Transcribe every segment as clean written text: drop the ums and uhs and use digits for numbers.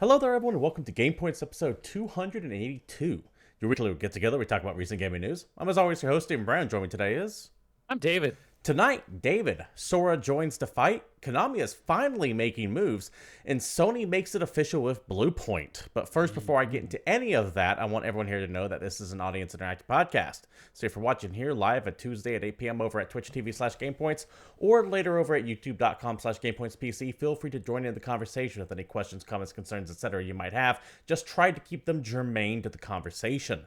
Hello there, everyone, and welcome to GamePoints episode 282. Your weekly get together, we talk about recent gaming news. I'm, as always, your host, Stephen Brown. Joining me today is... I'm David. Tonight, David. Sora joins the fight. Konami is finally making moves, and Sony makes it official with BluePoint. But first, before I get into any of that, I want everyone here to know that this is an audience interactive podcast. So if you're watching here live at Tuesday at 8 p.m. over at Twitch TV /GamePoints, or later over at YouTube.com /GamePointsPC, feel free to join in the conversation with any questions, comments, concerns, etc. you might have. Just try to keep them germane to the conversation.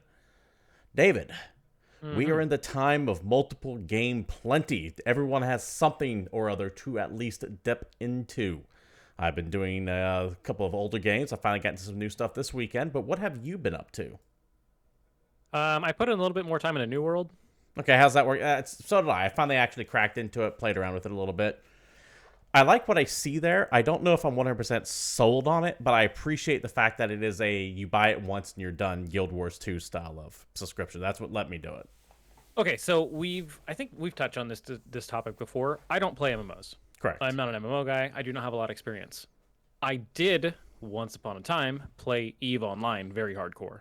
David. We are in the time of multiple game plenty. Everyone has something or other to at least dip into. I've been doing a couple of older games. I finally got into some new stuff this weekend, but what have you been up to? I put in a little bit more time in a New World. Okay, how's that work? So did I. I finally actually cracked into it, played around with it a little bit. I like what I see there. I don't know if I'm 100% sold on it, but I appreciate the fact that it is a you buy it once and you're done Guild Wars 2 style of subscription. That's what let me do it. Okay, so I think we've touched on this topic before. I don't play MMOs. Correct. I'm not an MMO guy. I do not have a lot of experience. I did, once upon a time, play EVE Online very hardcore.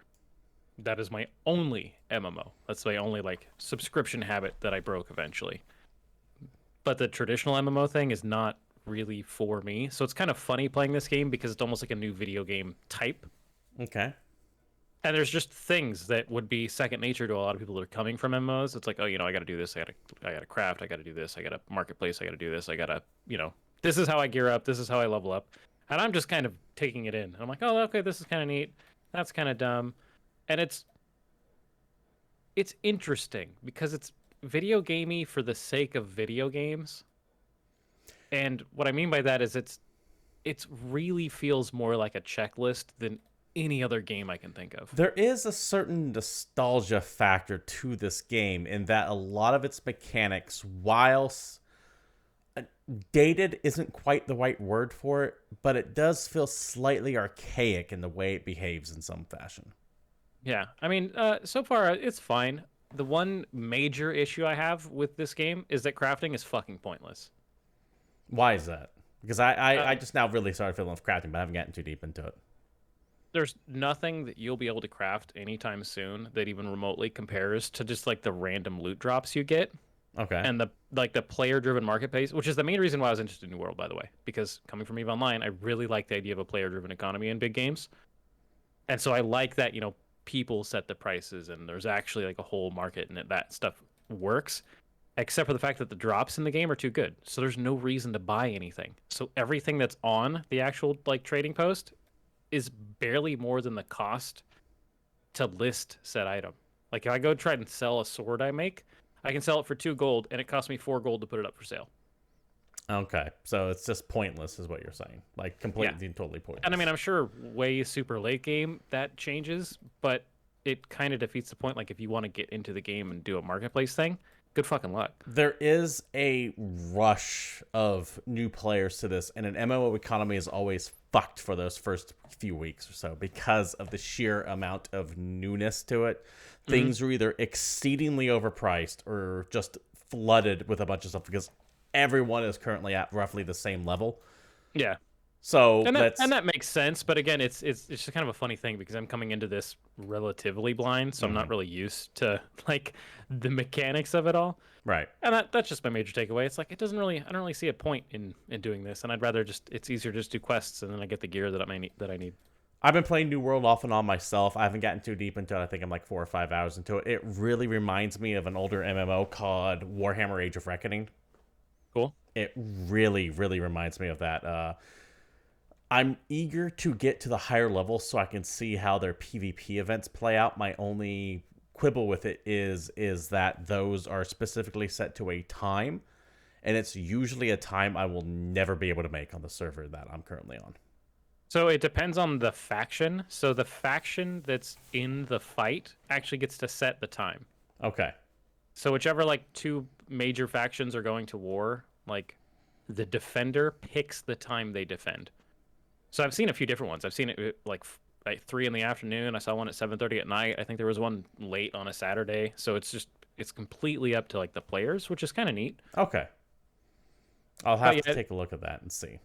That is my only MMO. That's my only subscription habit that I broke eventually. But the traditional MMO thing is not really for me. So it's kind of funny playing this game because it's almost like a new video game type. Okay. And there's just things that would be second nature to a lot of people that are coming from MMOs. It's like, oh, I got to do this. I got to craft. I got to do this. I got to marketplace. I got to do this. I got to, this is how I gear up. This is how I level up. And I'm just kind of taking it in. And I'm like, oh, okay, this is kind of neat. That's kind of dumb. And it's interesting because it's video gamey for the sake of video games. And what I mean by that is it's really feels more like a checklist than any other game I can think of. There is a certain nostalgia factor to this game in that a lot of its mechanics, whilst dated isn't quite the right word for it, but it does feel slightly archaic in the way it behaves in some fashion. Yeah, I mean, so far it's fine. The one major issue I have with this game is that crafting is fucking pointless. Why is that? Because I just now really started feeling crafting, but I haven't gotten too deep into it. There's nothing that you'll be able to craft anytime soon that even remotely compares to just the random loot drops you get. Okay. And the player-driven marketplace, which is the main reason why I was interested in New World, by the way, because coming from EVE Online, I really like the idea of a player-driven economy in big games. And so I like that, people set the prices and there's actually a whole market and that stuff works, except for the fact that the drops in the game are too good. So there's no reason to buy anything. So everything that's on the actual trading post is barely more than the cost to list said item. If I go try and sell a sword I make, I can sell it for 2 gold and it costs me 4 gold to put it up for sale. Okay, so it's just pointless is what you're saying. Completely and totally pointless. And I mean, I'm sure way super late game that changes, but it kind of defeats the point. If you want to get into the game and do a marketplace thing, good fucking luck. There is a rush of new players to this, and an MMO economy is always fucked for those first few weeks or so because of the sheer amount of newness to it. Things are either exceedingly overpriced or just flooded with a bunch of stuff because everyone is currently at roughly the same level. Yeah. So and that makes sense, but again, it's just kind of a funny thing because I'm coming into this relatively blind, so I'm not really used to the mechanics of it all. Right. And that's just my major takeaway. It's I don't really see a point in doing this, and I'd rather it's easier to just do quests and then I get the gear that I need. I've been playing New World off and on myself. I haven't gotten too deep into it. I think I'm 4 or 5 hours into it. It really reminds me of an older MMO called Warhammer Age of Reckoning. Cool. It really, really reminds me of that. I'm eager to get to the higher levels so I can see how their PvP events play out. My only quibble with it is that those are specifically set to a time, and it's usually a time I will never be able to make on the server that I'm currently on. So it depends on the faction. So the faction that's in the fight actually gets to set the time. Okay. So whichever 2 major factions are going to war, the defender picks the time they defend. So I've seen a few different ones. I've seen it at 3 in the afternoon. I saw one at 7:30 at night. I think there was one late on a Saturday. So it's completely up to the players, which is kind of neat. Okay. I'll have to take a look at that and see.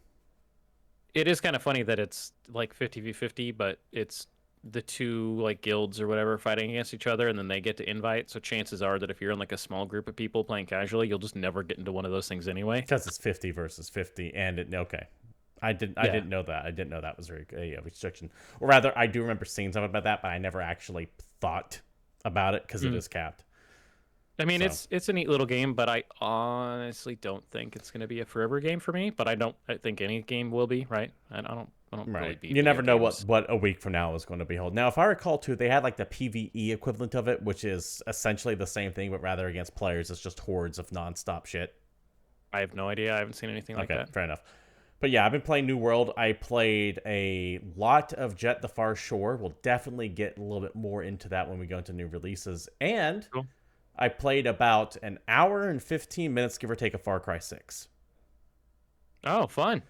it is kind of funny that it's like 50v50, but it's the two like guilds or whatever fighting against each other, and then they get to invite. So chances are that if you're in like a small group of people playing casually, you'll just never get into one of those things anyway. Because it's 50 versus 50, and okay. I didn't know that. I didn't know that was a restriction. Or rather, I do remember seeing something about that, but I never actually thought about it because it is capped. I mean, it's a neat little game, but I honestly don't think it's going to be a forever game for me. But I think any game will be, right? I don't Right. really beat You never know games. what a week from now is going to behold. Now, if I recall too, they had like the PvE equivalent of it, which is essentially the same thing, but rather against players. It's just hordes of nonstop shit. I have no idea. I haven't seen anything like that. Fair enough. But yeah, I've been playing New World. I played a lot of Jet the Far Shore. We'll definitely get a little bit more into that when we go into new releases. And Cool. I played about an hour and 15 minutes, give or take, of Far Cry 6. Oh, fun.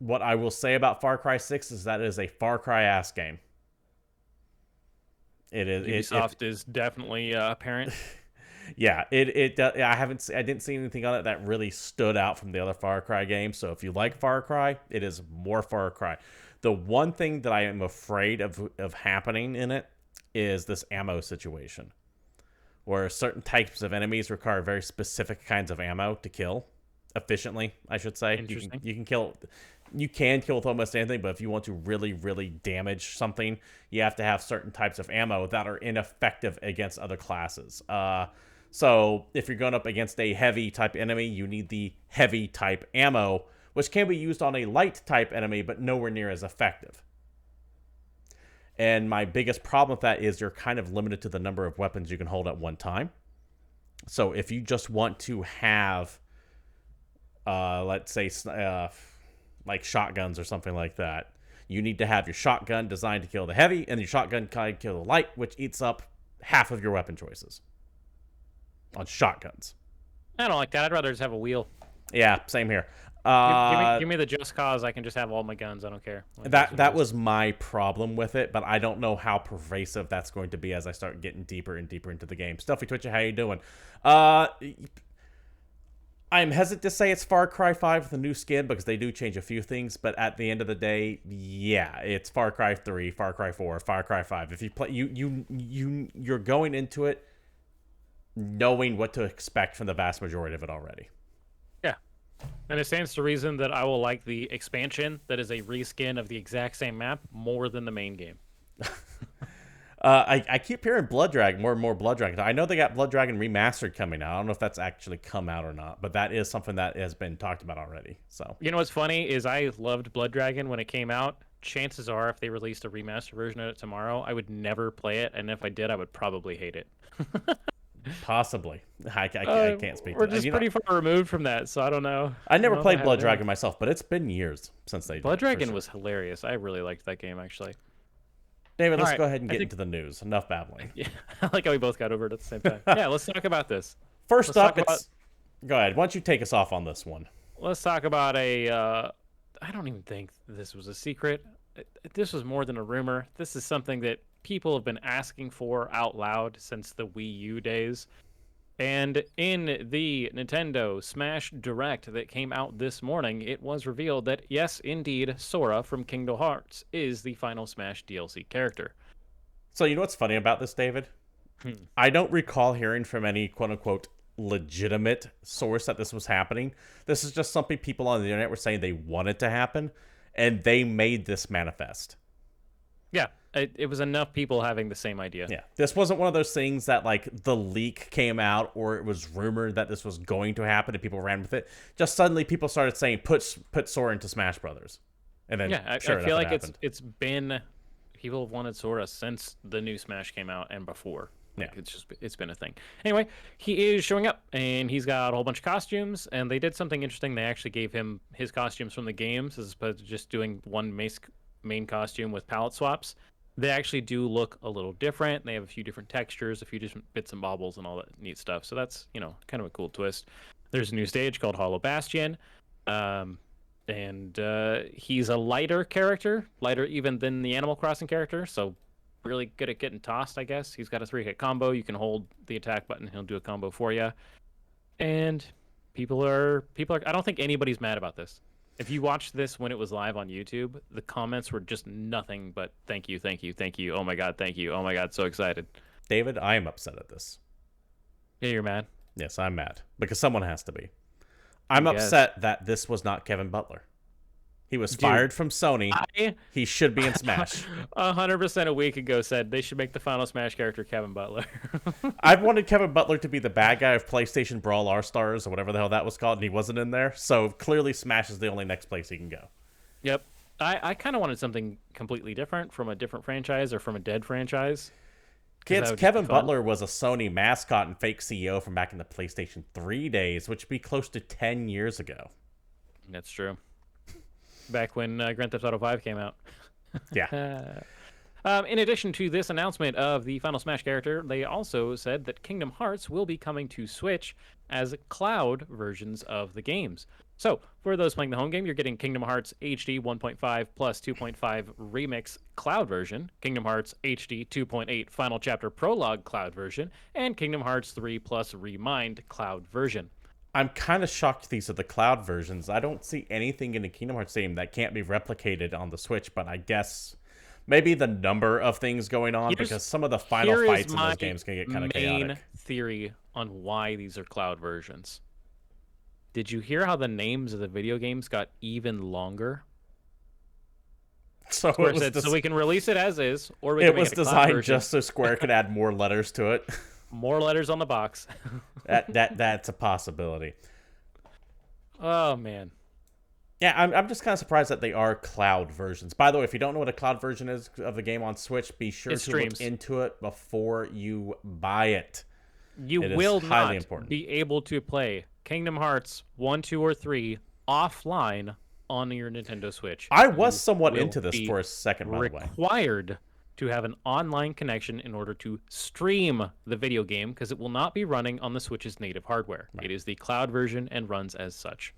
What I will say about Far Cry 6 is that it is a Far Cry ass game. It is. Ubisoft is definitely apparent. Yeah, I didn't see anything on it that really stood out from the other Far Cry games. So if you like Far Cry, it is more Far Cry. The one thing that I am afraid of happening in it is this ammo situation, where certain types of enemies require very specific kinds of ammo to kill efficiently, I should say. Interesting. You can kill with almost anything, but if you want to really, really damage something, you have to have certain types of ammo that are ineffective against other classes. So if you're going up against a heavy type enemy, you need the heavy type ammo, which can be used on a light type enemy, but nowhere near as effective. And my biggest problem with that is you're kind of limited to the number of weapons you can hold at one time. So if you just want to have, let's say, like shotguns or something like that, you need to have your shotgun designed to kill the heavy and your shotgun kind of kill the light, which eats up half of your weapon choices on shotguns. I don't like that. I'd rather just have a wheel. Yeah, same here. Give me the Just Cause. I can just have all my guns. I don't care. That was my problem with it, but I don't know how pervasive that's going to be as I start getting deeper and deeper into the game. Stuffy Twitcher, how you doing? I'm hesitant to say it's Far Cry 5 with a new skin because they do change a few things, but at the end of the day, yeah, it's Far Cry 3, Far Cry 4, Far Cry 5. If you play, you're going into it knowing what to expect from the vast majority of it already. Yeah, and it stands to reason that I will like the expansion that is a reskin of the exact same map more than the main game. I keep hearing Blood Dragon, more and more Blood Dragon. I know they got Blood Dragon Remastered coming out. I don't know if that's actually come out or not, but that is something that has been talked about already. So you know what's funny is I loved Blood Dragon when it came out. Chances are, if they released a remastered version of it tomorrow, I would never play it, and if I did, I would probably hate it. Possibly. I can't speak to that. We're just pretty far removed from that, so I don't know. I never played Blood Dragon myself, but it's been years since they did. Blood Dragon was hilarious. I really liked that game, actually. David, let's go ahead and get into the news. Enough babbling. Yeah, I like how we both got over it at the same time. Yeah, let's talk about this. First up, go ahead. Why don't you take us off on this one? Let's talk about I don't even think this was a secret. This was more than a rumor. This is something that people have been asking for out loud since the Wii U days. And in the Nintendo Smash Direct that came out this morning, it was revealed that, yes, indeed, Sora from Kingdom Hearts is the final Smash DLC character. So you know what's funny about this, David? I don't recall hearing from any quote-unquote legitimate source that this was happening. This is just something people on the internet were saying they wanted to happen, and they made this manifest. Yeah. It was enough people having the same idea. Yeah. This wasn't one of those things that, like, the leak came out or it was rumored that this was going to happen and people ran with it. Just suddenly people started saying, put Sora into Smash Brothers. And then, I feel like it's been... People have wanted Sora since the new Smash came out and before. Like, yeah. It's been a thing. Anyway, he is showing up, and he's got a whole bunch of costumes, and they did something interesting. They actually gave him his costumes from the games as opposed to just doing one main costume with palette swaps. They actually do look a little different. They have a few different textures, a few different bits and baubles, and all that neat stuff. So that's, kind of a cool twist. There's a new stage called Hollow Bastion, and he's a lighter character, lighter even than the Animal Crossing character. So really good at getting tossed, I guess. He's got a 3-hit combo. You can hold the attack button, he'll do a combo for you. And people are. I don't think anybody's mad about this. If you watched this when it was live on YouTube, the comments were just nothing but thank you, thank you, thank you. Oh my god, thank you. Oh my god, so excited. David, I am upset at this. Yeah, you're mad. Yes, I'm mad because someone has to be. I'm I guess. upset that this was not Kevin Butler. He was fired from Sony. He should be in Smash. 100% a week ago said they should make the final Smash character Kevin Butler. I've wanted Kevin Butler to be the bad guy of PlayStation Brawl All-Stars or whatever the hell that was called, and he wasn't in there. So clearly Smash is the only next place he can go. Yep. I kind of wanted something completely different from a different franchise or from a dead franchise. Kids, Kevin Butler was a Sony mascot and fake CEO from back in the PlayStation 3 days, which would be close to 10 years ago. That's true. Back when Grand Theft Auto 5 came out. Yeah. In addition to this announcement of the Final Smash character, they also said that Kingdom Hearts will be coming to Switch as cloud versions of the games. So, for those playing the home game, you're getting Kingdom Hearts HD 1.5 plus 2.5 Remix cloud version, Kingdom Hearts HD 2.8 Final Chapter Prologue cloud version, and Kingdom Hearts 3 plus Remind cloud version. I'm kind of shocked these are the cloud versions. I don't see anything in the Kingdom Hearts game that can't be replicated on the Switch, but I guess maybe the number of things going on, because some of the final fights in those games can get kind of chaotic. Main theory on why these are cloud versions. Did you hear how the names of the video games got even longer? So Square said, so we can release it as is, or we can make it a cloud designed version. just so Square could add more letters to it. More letters on the box. That's a possibility. Oh man. Yeah, I'm just kind of surprised that they are cloud versions. By the way, if you don't know what a cloud version is of the game on Switch, be sure to look into it before you buy it. You will not be able to play Kingdom Hearts 1, 2, or 3 offline on your Nintendo Switch. I was somewhat into this for a second, by the way. Required to have an online connection in order to stream the video game, because it will not be running on the Switch's native hardware. Right. It is the cloud version and runs as such.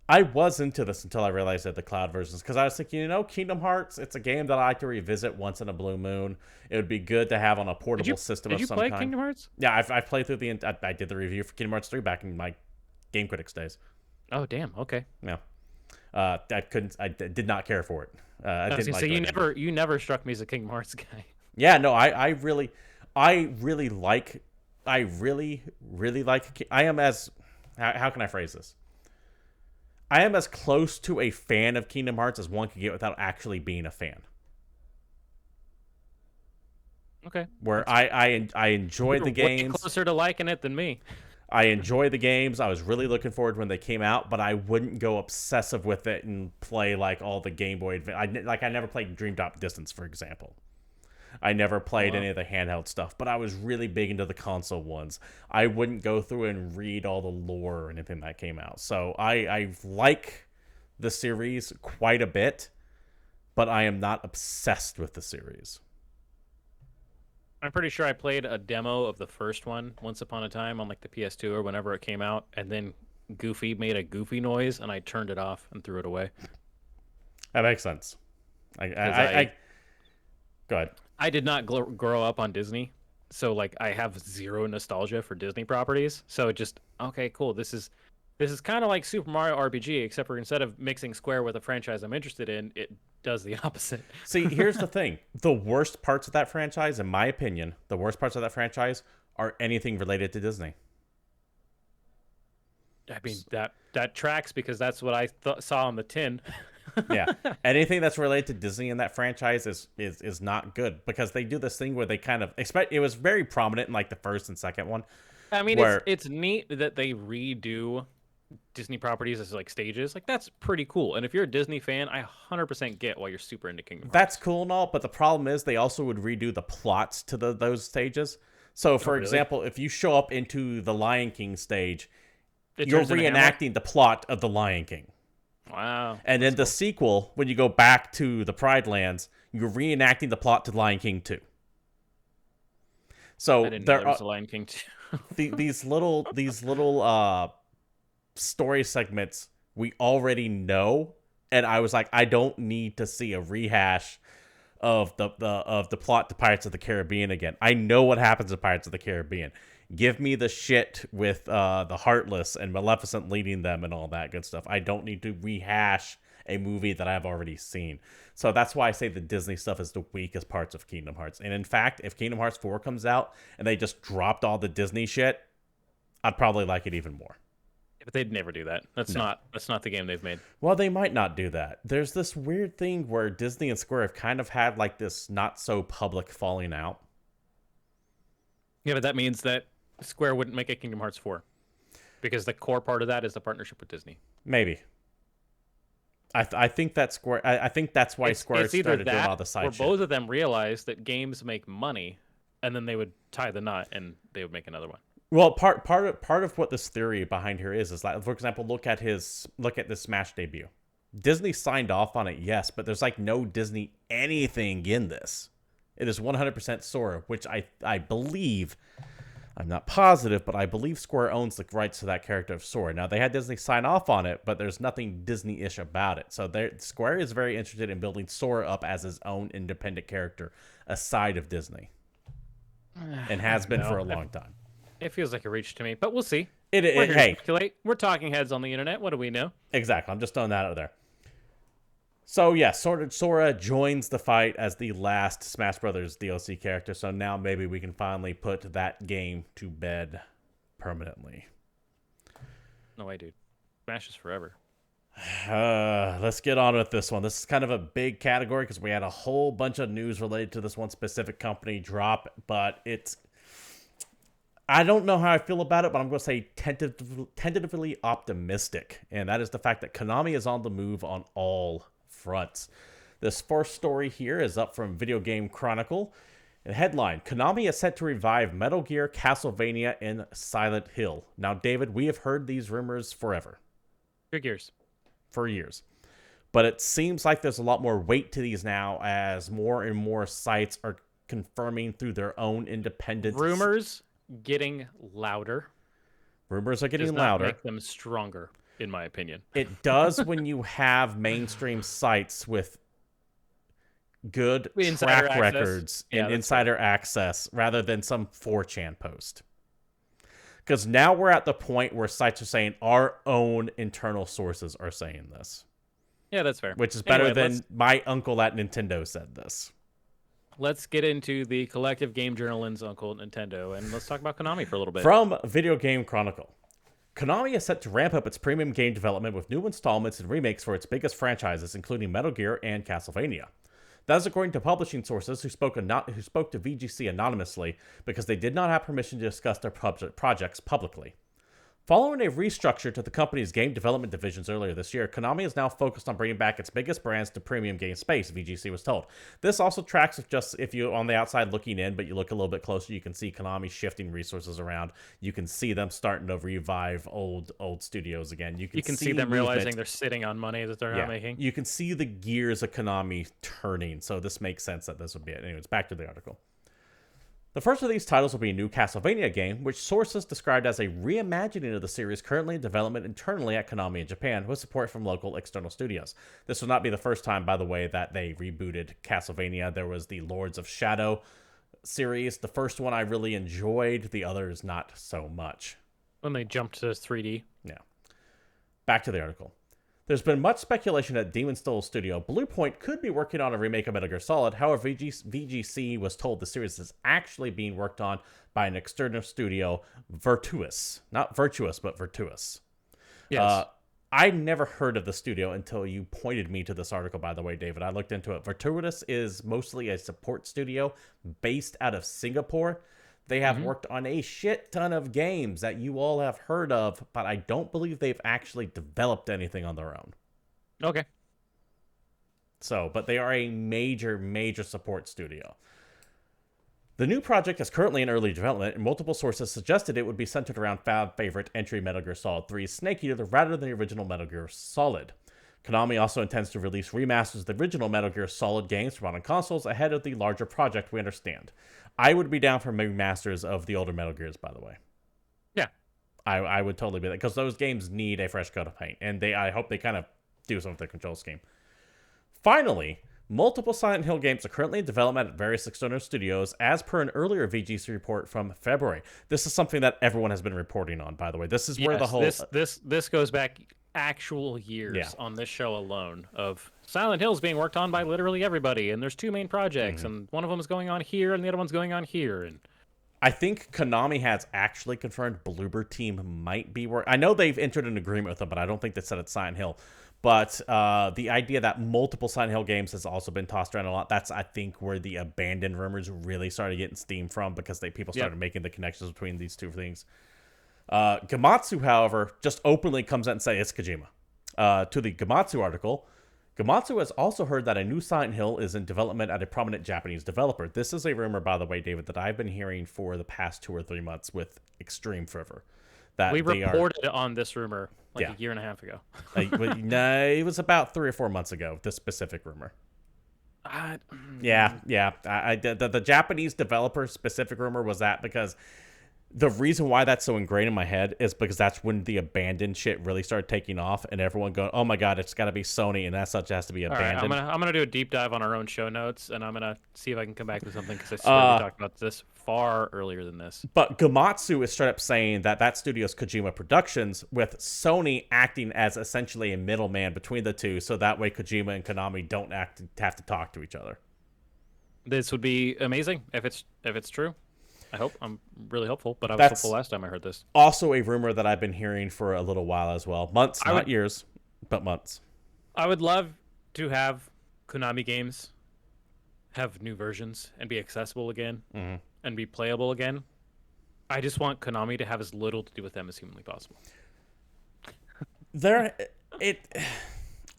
I was into this until I realized that the cloud versions, because I was thinking, Kingdom Hearts, it's a game that I like to revisit once in a blue moon. It would be good to have on a portable system of some kind. Did you play Kingdom Hearts? Yeah, I've played through I did the review for Kingdom Hearts 3 back in my Game Critics days. Oh, damn. Okay. Yeah. I did not care for it. I didn't like it. You never struck me as a Kingdom Hearts guy. Yeah, no, I really like. I am as. How can I phrase this? I am as close to a fan of Kingdom Hearts as one can get without actually being a fan. Okay. Where I enjoy the games. Way closer to liking it than me. I enjoy the games. I was really looking forward when they came out, but I wouldn't go obsessive with it and play like all the Game Boy. I never played Dream Drop Distance, for example. I never played any of the handheld stuff, but I was really big into the console ones. I wouldn't go through and read all the lore or anything that came out. So I like the series quite a bit, but I am not obsessed with the series. I'm pretty sure I played a demo of the first one once upon a time on like the PS2 or whenever it came out, and then Goofy made a goofy noise, and I turned it off and threw it away. That makes sense. Go ahead. I did not grow up on Disney, so like I have zero nostalgia for Disney properties. So it just okay, cool. This is kind of like Super Mario RPG, except for instead of mixing Square with a franchise I'm interested in, it does the opposite. See, here's the thing. The worst parts of that franchise, in my opinion, are anything related to Disney. I mean, that tracks, because that's what I saw on the tin. Yeah. Anything that's related to Disney in that franchise is not good, because they do this thing where they kind of expect. It was very prominent in like the first and second one. I mean, it's neat that they redo Disney properties as like stages. Like, that's pretty cool. And if you're a Disney fan, I 100% get why you're super into Kingdom Hearts. That's cool and all, but the problem is they also would redo the plots to those stages. So, for example, if you show up into the Lion King stage, you're reenacting the plot of the Lion King. Wow. And then the sequel, when you go back to the Pride Lands, you're reenacting the plot to Lion King 2. So I didn't know there was a Lion King 2. these little story segments we already know, and I was like, I don't need to see a rehash of the plot to Pirates of the Caribbean again. I know what happens to Pirates of the Caribbean. Give me the shit with the Heartless and Maleficent leading them and all that good stuff. I don't need to rehash a movie that I've already seen. So that's why I say the Disney stuff is the weakest parts of Kingdom Hearts. And in fact, if Kingdom Hearts 4 comes out and they just dropped all the Disney shit, I'd probably like it even more. But they'd never do that. That's not the game they've made. Well, they might not do that. There's this weird thing where Disney and Square have kind of had like this not so public falling out. Yeah, but that means that Square wouldn't make a Kingdom Hearts 4. Because the core part of that is the partnership with Disney. Maybe. I think that Square. I think that's why Square started doing all the side shit. Or both of them realized that games make money, and then they would tie the knot and they would make another one. Well, part of what this theory behind here is like, for example, look at this Smash debut. Disney signed off on it, yes, but there's like no Disney anything in this. It is 100% Sora, which I believe. I'm not positive, but I believe Square owns the rights to that character of Sora. Now, they had Disney sign off on it, but there's nothing Disney-ish about it. So Square is very interested in building Sora up as his own independent character aside of Disney. And has been for a long time. It feels like a reach to me, but we'll see. Hey, we're talking heads on the internet. What do we know? Exactly. I'm just throwing that out there. So, yeah, Sora joins the fight as the last Smash Brothers DLC character. So now maybe we can finally put that game to bed permanently. No way, dude. Smash is forever. Let's get on with this one. This is kind of a big category because we had a whole bunch of news related to this one specific company drop, but I don't know how I feel about it, but I'm going to say tentatively optimistic. And that is the fact that Konami is on the move on all fronts. This first story here is up from Video Game Chronicle. The headline, Konami is set to revive Metal Gear, Castlevania, and Silent Hill. Now, David, we have heard these rumors forever. For years. But it seems like there's a lot more weight to these now as more and more sites are confirming through their own independent... Rumors getting louder. Rumors are getting does louder. Not make them stronger, in my opinion. It does when you have mainstream sites with good track records and insider access rather than some 4chan post. Because now we're at the point where sites are saying our own internal sources are saying this. Yeah, that's fair. Which is better than my uncle at Nintendo said this. Let's get into the collective game journalist's uncle at Nintendo, and let's talk about Konami for a little bit. From Video Game Chronicle. Konami is set to ramp up its premium game development with new installments and remakes for its biggest franchises, including Metal Gear and Castlevania. That is according to publishing sources who spoke to VGC anonymously because they did not have permission to discuss their projects publicly. Following a restructure to the company's game development divisions earlier this year, Konami is now focused on bringing back its biggest brands to premium game space, VGC was told. This also tracks if you on the outside looking in, but you look a little bit closer, you can see Konami shifting resources around. You can see them starting to revive old studios again. You can see them realizing they're sitting on money that they're not making. You can see the gears of Konami turning, so this makes sense that this would be it. Anyways, back to the article. The first of these titles will be a new Castlevania game, which sources described as a reimagining of the series currently in development internally at Konami in Japan, with support from local external studios. This will not be the first time, by the way, that they rebooted Castlevania. There was the Lords of Shadow series. The first one I really enjoyed, the others not so much. When they jumped to 3D. Yeah. Back to the article. There's been much speculation that Demon's Souls studio BluePoint could be working on a remake of Metal Gear Solid. However, VGC was told the series is actually being worked on by an external studio, Virtuous. Not Virtuous, but Virtuous. Yes. I never heard of the studio until you pointed me to this article, by the way, David. I looked into it. Virtuous is mostly a support studio based out of Singapore. They have worked on a shit ton of games that you all have heard of, but I don't believe they've actually developed anything on their own. Okay. But they are a major, major support studio. The new project is currently in early development, and multiple sources suggested it would be centered around fan favorite entry Metal Gear Solid 3's Snake Eater rather than the original Metal Gear Solid. Konami also intends to release remasters of the original Metal Gear Solid games for modern consoles ahead of the larger project, we understand. I would be down for remasters of the older Metal Gears, by the way. Yeah. I would totally be that, because those games need a fresh coat of paint, and I hope they kind of do something with their control scheme. Finally, multiple Silent Hill games are currently in development at various external studios, as per an earlier VGC report from February. This is something that everyone has been reporting on, by the way. This is where the whole... This goes back actual years Yeah. on this show alone of Silent Hill's being worked on by literally everybody, and there's 2 main projects, and one of them is going on here, and the other one's going on here, and I think Konami has actually confirmed Bloober Team might be I know they've entered an agreement with them, but I don't think they said it's Silent Hill. But the idea that multiple Silent Hill games has also been tossed around a lot. That's, I think, where the abandoned rumors really started getting steam from, because people started making the connections between these two things. Gamatsu, however, just openly comes out and says it's Kojima. To the Gamatsu article, Gamatsu has also heard that a new Silent Hill is in development at a prominent Japanese developer. This is a rumor, by the way, David, that I've been hearing for the past 2 or 3 months with extreme fervor. That we reported on this rumor like a year and a half ago. No, it was about 3 or 4 months ago, this specific rumor. The Japanese developer specific rumor was that because the reason why that's so ingrained in my head is because that's when the abandoned shit really started taking off, and everyone going, "Oh my god, it's got to be Sony," and as such, it has to be abandoned. All right, I'm gonna do a deep dive on our own show notes, and I'm gonna see if I can come back with something, because I swear we talked about this far earlier than this. But Gamatsu is straight up saying that studio's Kojima Productions, with Sony acting as essentially a middleman between the two, so that way Kojima and Konami don't have to talk to each other. This would be amazing if it's true. I hope. I'm really hopeful, but I was hopeful last time I heard this. Also a rumor that I've been hearing for a little while as well. Months, not years, but months. I would love to have Konami games have new versions and be accessible again and be playable again. I just want Konami to have as little to do with them as humanly possible.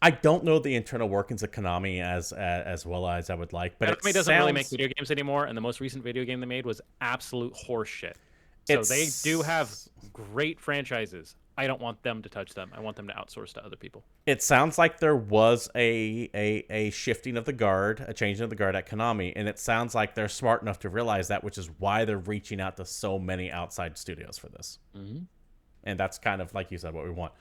I don't know the internal workings of Konami as well as I would like, but Konami doesn't really make video games anymore, and the most recent video game they made was absolute horse shit. So they do have great franchises. I don't want them to touch them. I want them to outsource to other people. It sounds like there was a shifting of the guard, a changing of the guard at Konami, and it sounds like they're smart enough to realize that, which is why they're reaching out to so many outside studios for this. And that's kind of, like you said, what we want.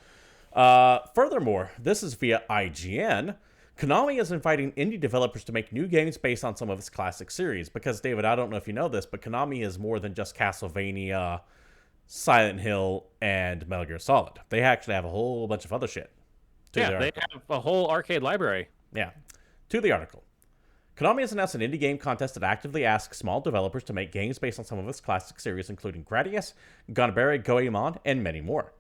Furthermore, this is via IGN. Konami is inviting indie developers to make new games based on some of its classic series. Because, David, I don't know if you know this, but Konami is more than just Castlevania, Silent Hill, and Metal Gear Solid. They actually have a whole bunch of other shit. They have a whole arcade library. Yeah. To the article. Konami has announced an indie game contest that actively asks small developers to make games based on some of its classic series, including Gradius, Ganbare Goemon, and many more.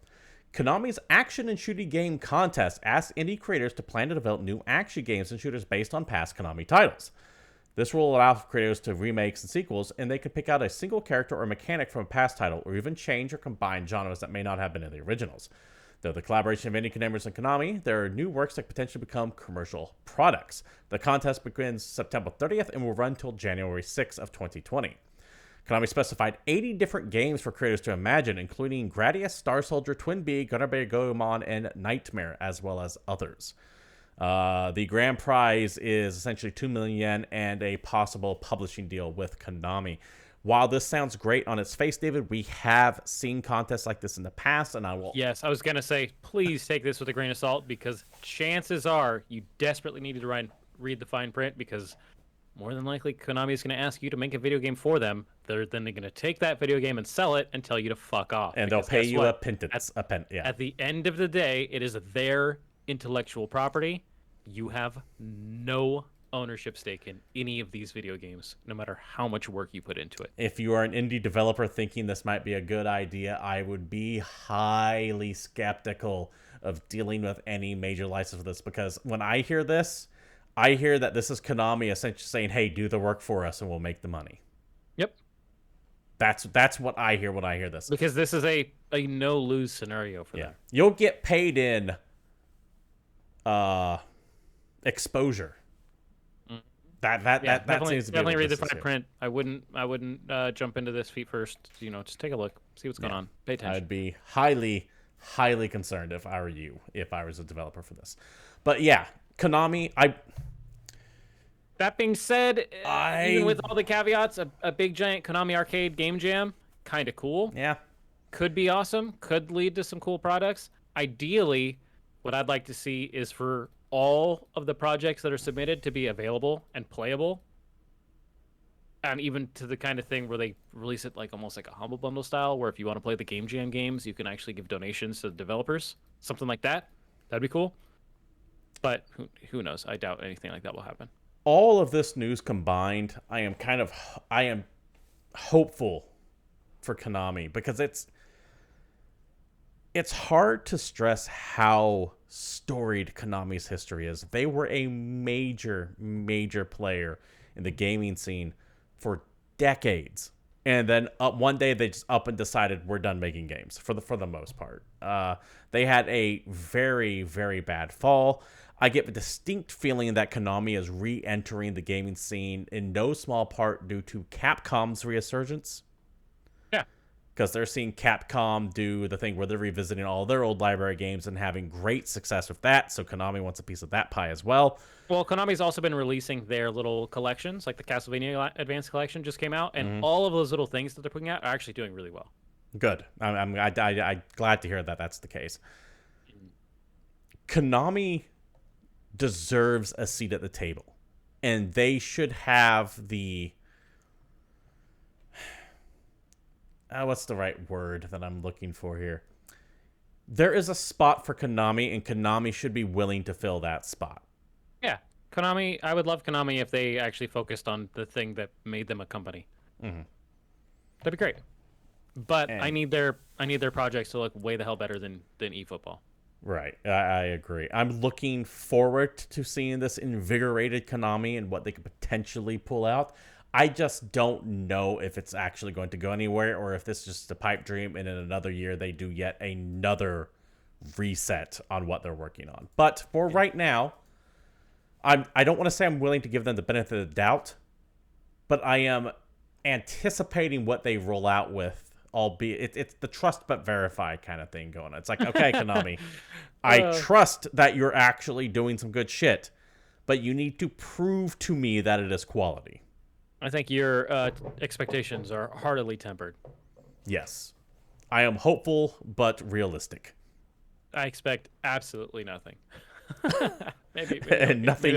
Konami's action and shooting game contest asks indie creators to plan to develop new action games and shooters based on past Konami titles. This will allow for creators to remakes and sequels, and they can pick out a single character or mechanic from a past title, or even change or combine genres that may not have been in the originals. Though the collaboration of indie gamers and Konami, there are new works that potentially become commercial products. The contest begins September 30th and will run until January 6th of 2020. Konami specified 80 different games for creators to imagine, including Gradius, Star Soldier, Twin Bee, Gunnerbay Goemon, and Nightmare, as well as others. The grand prize is essentially 2 million yen and a possible publishing deal with Konami. While this sounds great on its face, David, we have seen contests like this in the past, and I will... Yes, I was going to say, please take this with a grain of salt, because chances are you desperately need to read the fine print, because more than likely Konami is going to ask you to make a video game for them. Then they're going to take that video game and sell it and tell you to fuck off. And they'll pay you a pittance. At the end of the day, it is their intellectual property. You have no ownership stake in any of these video games, no matter how much work you put into it. If you are an indie developer thinking this might be a good idea, I would be highly skeptical of dealing with any major license for this, because when I hear this, I hear that this is Konami essentially saying, hey, do the work for us and we'll make the money. Yep. That's what I hear when I hear this. Because this is a no-lose scenario for them. You'll get paid in exposure. That seems to be definitely read the fine print. I wouldn't jump into this feet first. Just take a look, see what's going on, pay attention. I'd be highly concerned if I were you, if I was a developer for this. But yeah, Konami, That being said, even with all the caveats, a big giant Konami arcade game jam, kind of cool. Yeah. Could be awesome. Could lead to some cool products. Ideally, what I'd like to see is for all of the projects that are submitted to be available and playable. And even to the kind of thing where they release it like almost like a Humble Bundle style, where if you want to play the Game Jam games, you can actually give donations to the developers. Something like that. That'd be cool. But who knows? I doubt anything like that will happen. All of this news combined, I am hopeful for Konami, because it's hard to stress how storied Konami's history is. They were a major player in the gaming scene for decades. And then one day they just up and decided we're done making games for the most part. They had a very, very bad fall. I get the distinct feeling that Konami is re-entering the gaming scene in no small part due to Capcom's resurgence. Yeah. Because they're seeing Capcom do the thing where they're revisiting all their old library games and having great success with that. So Konami wants a piece of that pie as well. Well, Konami's also been releasing their little collections, like the Castlevania Advanced Collection just came out, and all of those little things that they're putting out are actually doing really well. Good. I'm glad to hear that that's the case. Konami deserves a seat at the table, and they should have the what's the right word that I'm looking for here? There is a spot for Konami, and Konami should be willing to fill that spot. Yeah, Konami. I would love Konami if they actually focused on the thing that made them a company. Mm-hmm. That'd be great. But I need their projects to look way the hell better than eFootball. Right, I agree. I'm looking forward to seeing this invigorated Konami and what they could potentially pull out. I just don't know if it's actually going to go anywhere, or if this is just a pipe dream and in another year they do yet another reset on what they're working on. But for right now, I don't want to say I'm willing to give them the benefit of the doubt, but I am anticipating what they roll out with. Albeit it's the trust but verify kind of thing going on. It's like, okay, Konami, I trust that you're actually doing some good shit, but you need to prove to me that it is quality. I think your expectations are heartily tempered. Yes. I am hopeful but realistic. I expect absolutely nothing. maybe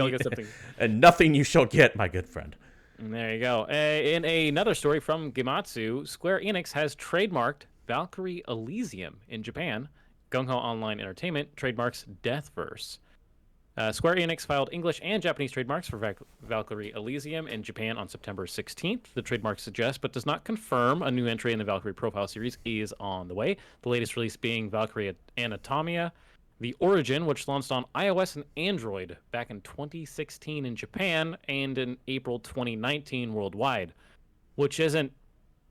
I'll get something. And nothing you shall get, my good friend. And there you go. In another story from Gematsu, Square Enix has trademarked Valkyrie Elysium in Japan. GungHo Online Entertainment trademarks Deathverse. Square Enix filed English and Japanese trademarks for Valkyrie Elysium in Japan on September 16th. The trademark suggests, but does not confirm, a new entry in the Valkyrie profile series is on the way. The latest release being Valkyrie Anatomia, The Origin, which launched on iOS and Android back in 2016 in Japan and in April 2019 worldwide, which isn't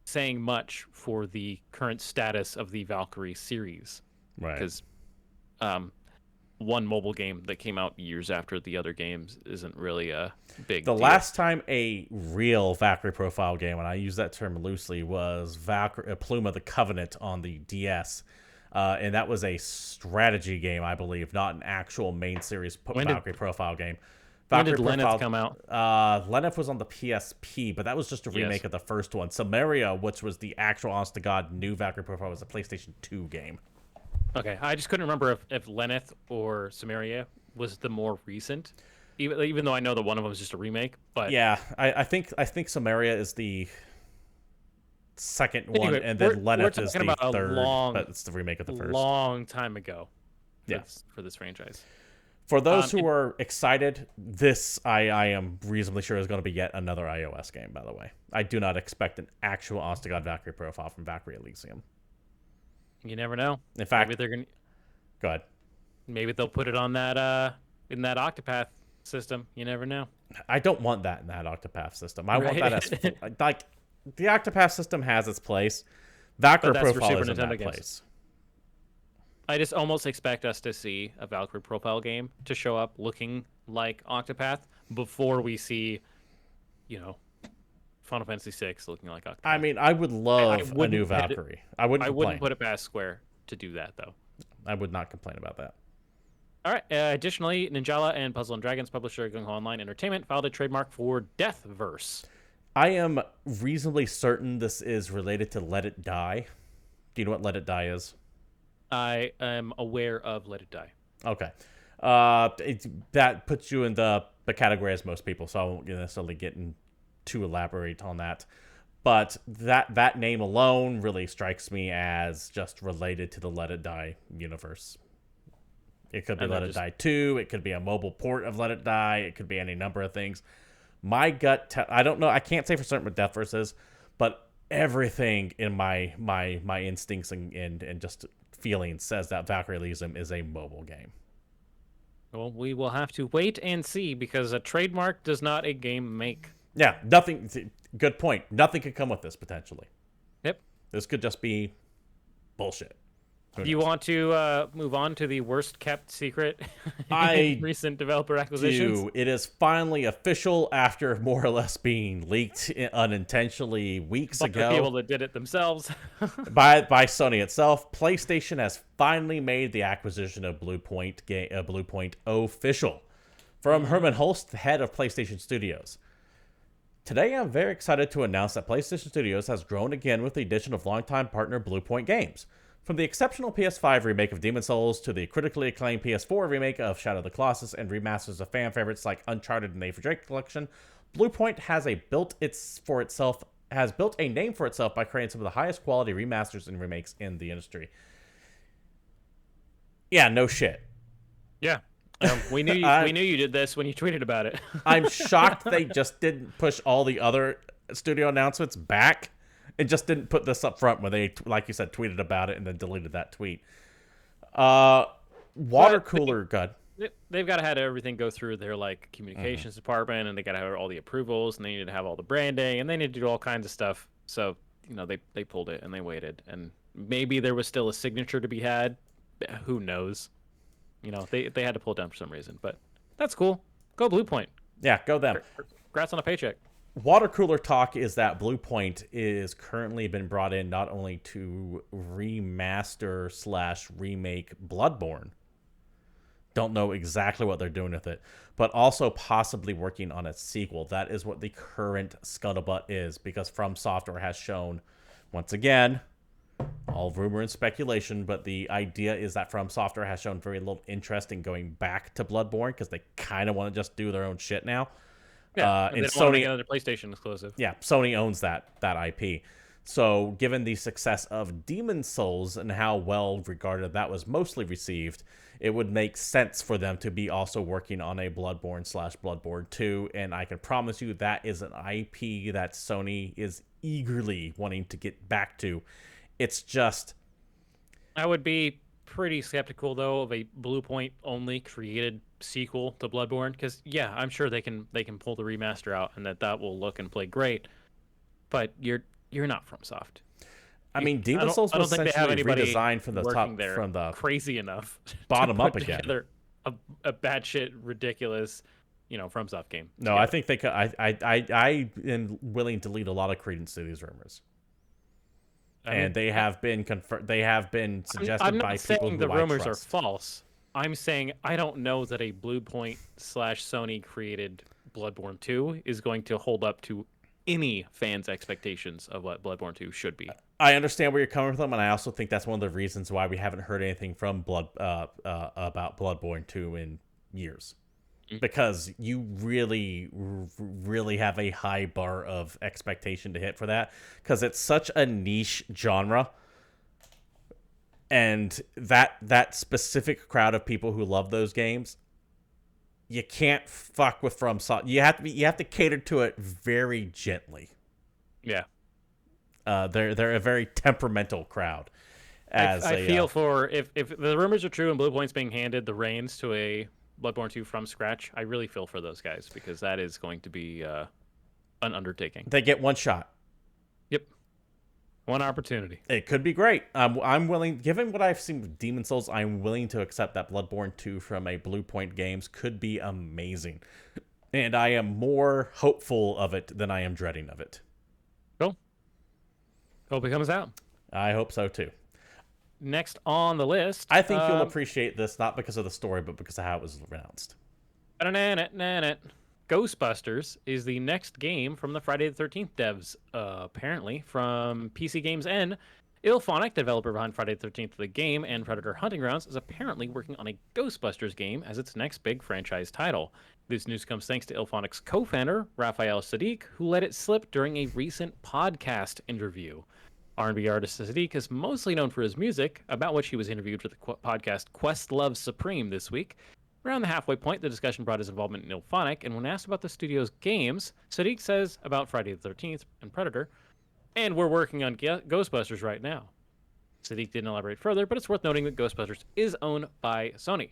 saying much for the current status of the Valkyrie series. Right. Because one mobile game that came out years after the other games isn't really a big deal. Last time a real Valkyrie profile game, and I use that term loosely, was Plume of the Covenant on the DS. And that was a strategy game, I believe, not an actual main series Valkyrie profile game. When did Lenneth come out? Lenneth was on the PSP, but that was just a remake of the first one. Samaria, which was the actual honest-to-God new Valkyrie profile, was a PlayStation 2 game. Okay, I just couldn't remember if Lenneth or Samaria was the more recent, even though I know that one of them is just a remake. But yeah, I think Samaria is the second one, and then Lenneth is the third, but it's the remake of the first. Long time ago. Yes, for this franchise. For those who are excited, this I am reasonably sure is going to be yet another iOS game. By the way, I do not expect an actual honest-to-God Valkyrie profile from Valkyrie Elysium. You never know. In fact, maybe they're gonna. Go ahead. Maybe they'll put it on that in that Octopath system. You never know. I don't want that in that Octopath system. I want that as like the Octopath system has its place. Valkyrie profile is in that place. I just almost expect us to see a Valkyrie profile game to show up looking like Octopath before we see, Final Fantasy VI looking like Octopath. I mean, I would love a new Valkyrie. I wouldn't put it past Square to do that, though. I would not complain about that. All right. Additionally, Ninjala and Puzzle & Dragons publisher GungHo Online Entertainment filed a trademark for Deathverse. I am reasonably certain this is related to Let It Die. Do you know what Let It Die is? I am aware of Let It Die. Okay. That puts you in the category as most people, so I won't necessarily get too elaborate on that. But that name alone really strikes me as just related to the Let It Die universe. It could be And Let they're It just- Die 2. It could be a mobile port of Let It Die. It could be any number of things. My gut, I don't know. I can't say for certain what Deathverse is, but everything in my instincts and just feeling says that Valkyrie Elysium is a mobile game. Well, we will have to wait and see because a trademark does not a game make. Yeah, nothing. Good point. Nothing could come with this potentially. Yep. This could just be bullshit. Who Do you knows? want to move on to the worst kept secret I in recent developer acquisitions? It is finally official after more or less being leaked unintentionally weeks But the ago people that did it themselves. by Sony itself. PlayStation has finally made the acquisition of BluePoint official. From Herman Holst, the head of PlayStation Studios. Today, I'm very excited to announce that PlayStation Studios has grown again with the addition of longtime partner BluePoint Games. From the exceptional PS5 remake of Demon's Souls to the critically acclaimed PS4 remake of Shadow of the Colossus and remasters of fan favorites like Uncharted and Nathan Drake Collection, BluePoint has built a name for itself by creating some of the highest quality remasters and remakes in the industry. Yeah, no shit. Yeah. We knew you did this when you tweeted about it. I'm shocked they just didn't push all the other studio announcements back and just didn't put this up front when they, like you said, tweeted about it and then deleted that tweet. Water cooler, good. They've got to have everything go through their like communications department, and they got to have all the approvals, and they need to have all the branding, and they need to do all kinds of stuff. So they pulled it and they waited, and maybe there was still a signature to be had. Who knows? They had to pull it down for some reason, but that's cool. Go BluePoint. Yeah, go them. Congrats on a paycheck. Water cooler talk is that BluePoint is currently been brought in not only to remaster/remake Bloodborne. Don't know exactly what they're doing with it, but also possibly working on a sequel. That is what the current scuttlebutt is, because From Software has shown, once again, all rumor and speculation, but the idea is that From Software has shown very little interest in going back to Bloodborne because they kind of want to just do their own shit now. Yeah, and they don't want to make Sony, another PlayStation exclusive. yeah, Sony owns that IP. So, given the success of Demon's Souls and how well regarded that was mostly received, it would make sense for them to be also working on a Bloodborne/Bloodborne 2. And I can promise you that is an IP that Sony is eagerly wanting to get back to. It's just, I would be pretty skeptical though of a BluePoint only created sequel to Bloodborne, because yeah, I'm sure they can pull the remaster out and that will look and play great, but you're not FromSoft. I mean, Demon's Souls was essentially redesigned from the top, from the crazy enough bottom to up put again. together a batshit ridiculous, FromSoft game. No, together. I think they could. I am willing to lead a lot of credence to these rumors. And they have been confirmed. They have been suggested I'm by not people saying who the I rumors trust. are false. I'm saying I don't know that a BluePoint/Sony created Bloodborne 2 is going to hold up to any fans' expectations of what Bloodborne 2 should be. I understand where you're coming from, and I also think that's one of the reasons why we haven't heard anything from about Bloodborne 2 in years. Because you really, really have a high bar of expectation to hit for that. Because it's such a niche genre. And that specific crowd of people who love those games, you can't fuck with FromSoft. You have to cater to it very gently. Yeah. They're a very temperamental crowd. I feel for if the rumors are true and BluePoint's being handed the reins to a Bloodborne 2 from scratch, I really feel for those guys, because that is going to be an undertaking. They get one shot. Yep. One opportunity. It could be great. I'm willing, given what I've seen with Demon's Souls, I'm willing to accept that Bloodborne 2 from a BluePoint Games could be amazing. And I am more hopeful of it than I am dreading of it. Cool. Hope it comes out. I hope so too. Next on the list, I think you'll appreciate this, not because of the story, but because of how it was announced. Ghostbusters is the next game from the Friday the 13th devs, apparently, from PC Games N. Ilphonic, developer behind Friday the 13th the game and Predator Hunting Grounds, is apparently working on a Ghostbusters game as its next big franchise title. This news comes thanks to Ilphonic's co-founder, Raphael Sadiq, who let it slip during a recent podcast interview. R&B artist Sadiq is mostly known for his music, about which he was interviewed for the podcast Questlove Supreme this week. Around the halfway point, the discussion brought his involvement in IllFonic, and when asked about the studio's games, Sadiq says about Friday the 13th and Predator, and we're working on Ghostbusters right now. Sadiq didn't elaborate further, but it's worth noting that Ghostbusters is owned by Sony.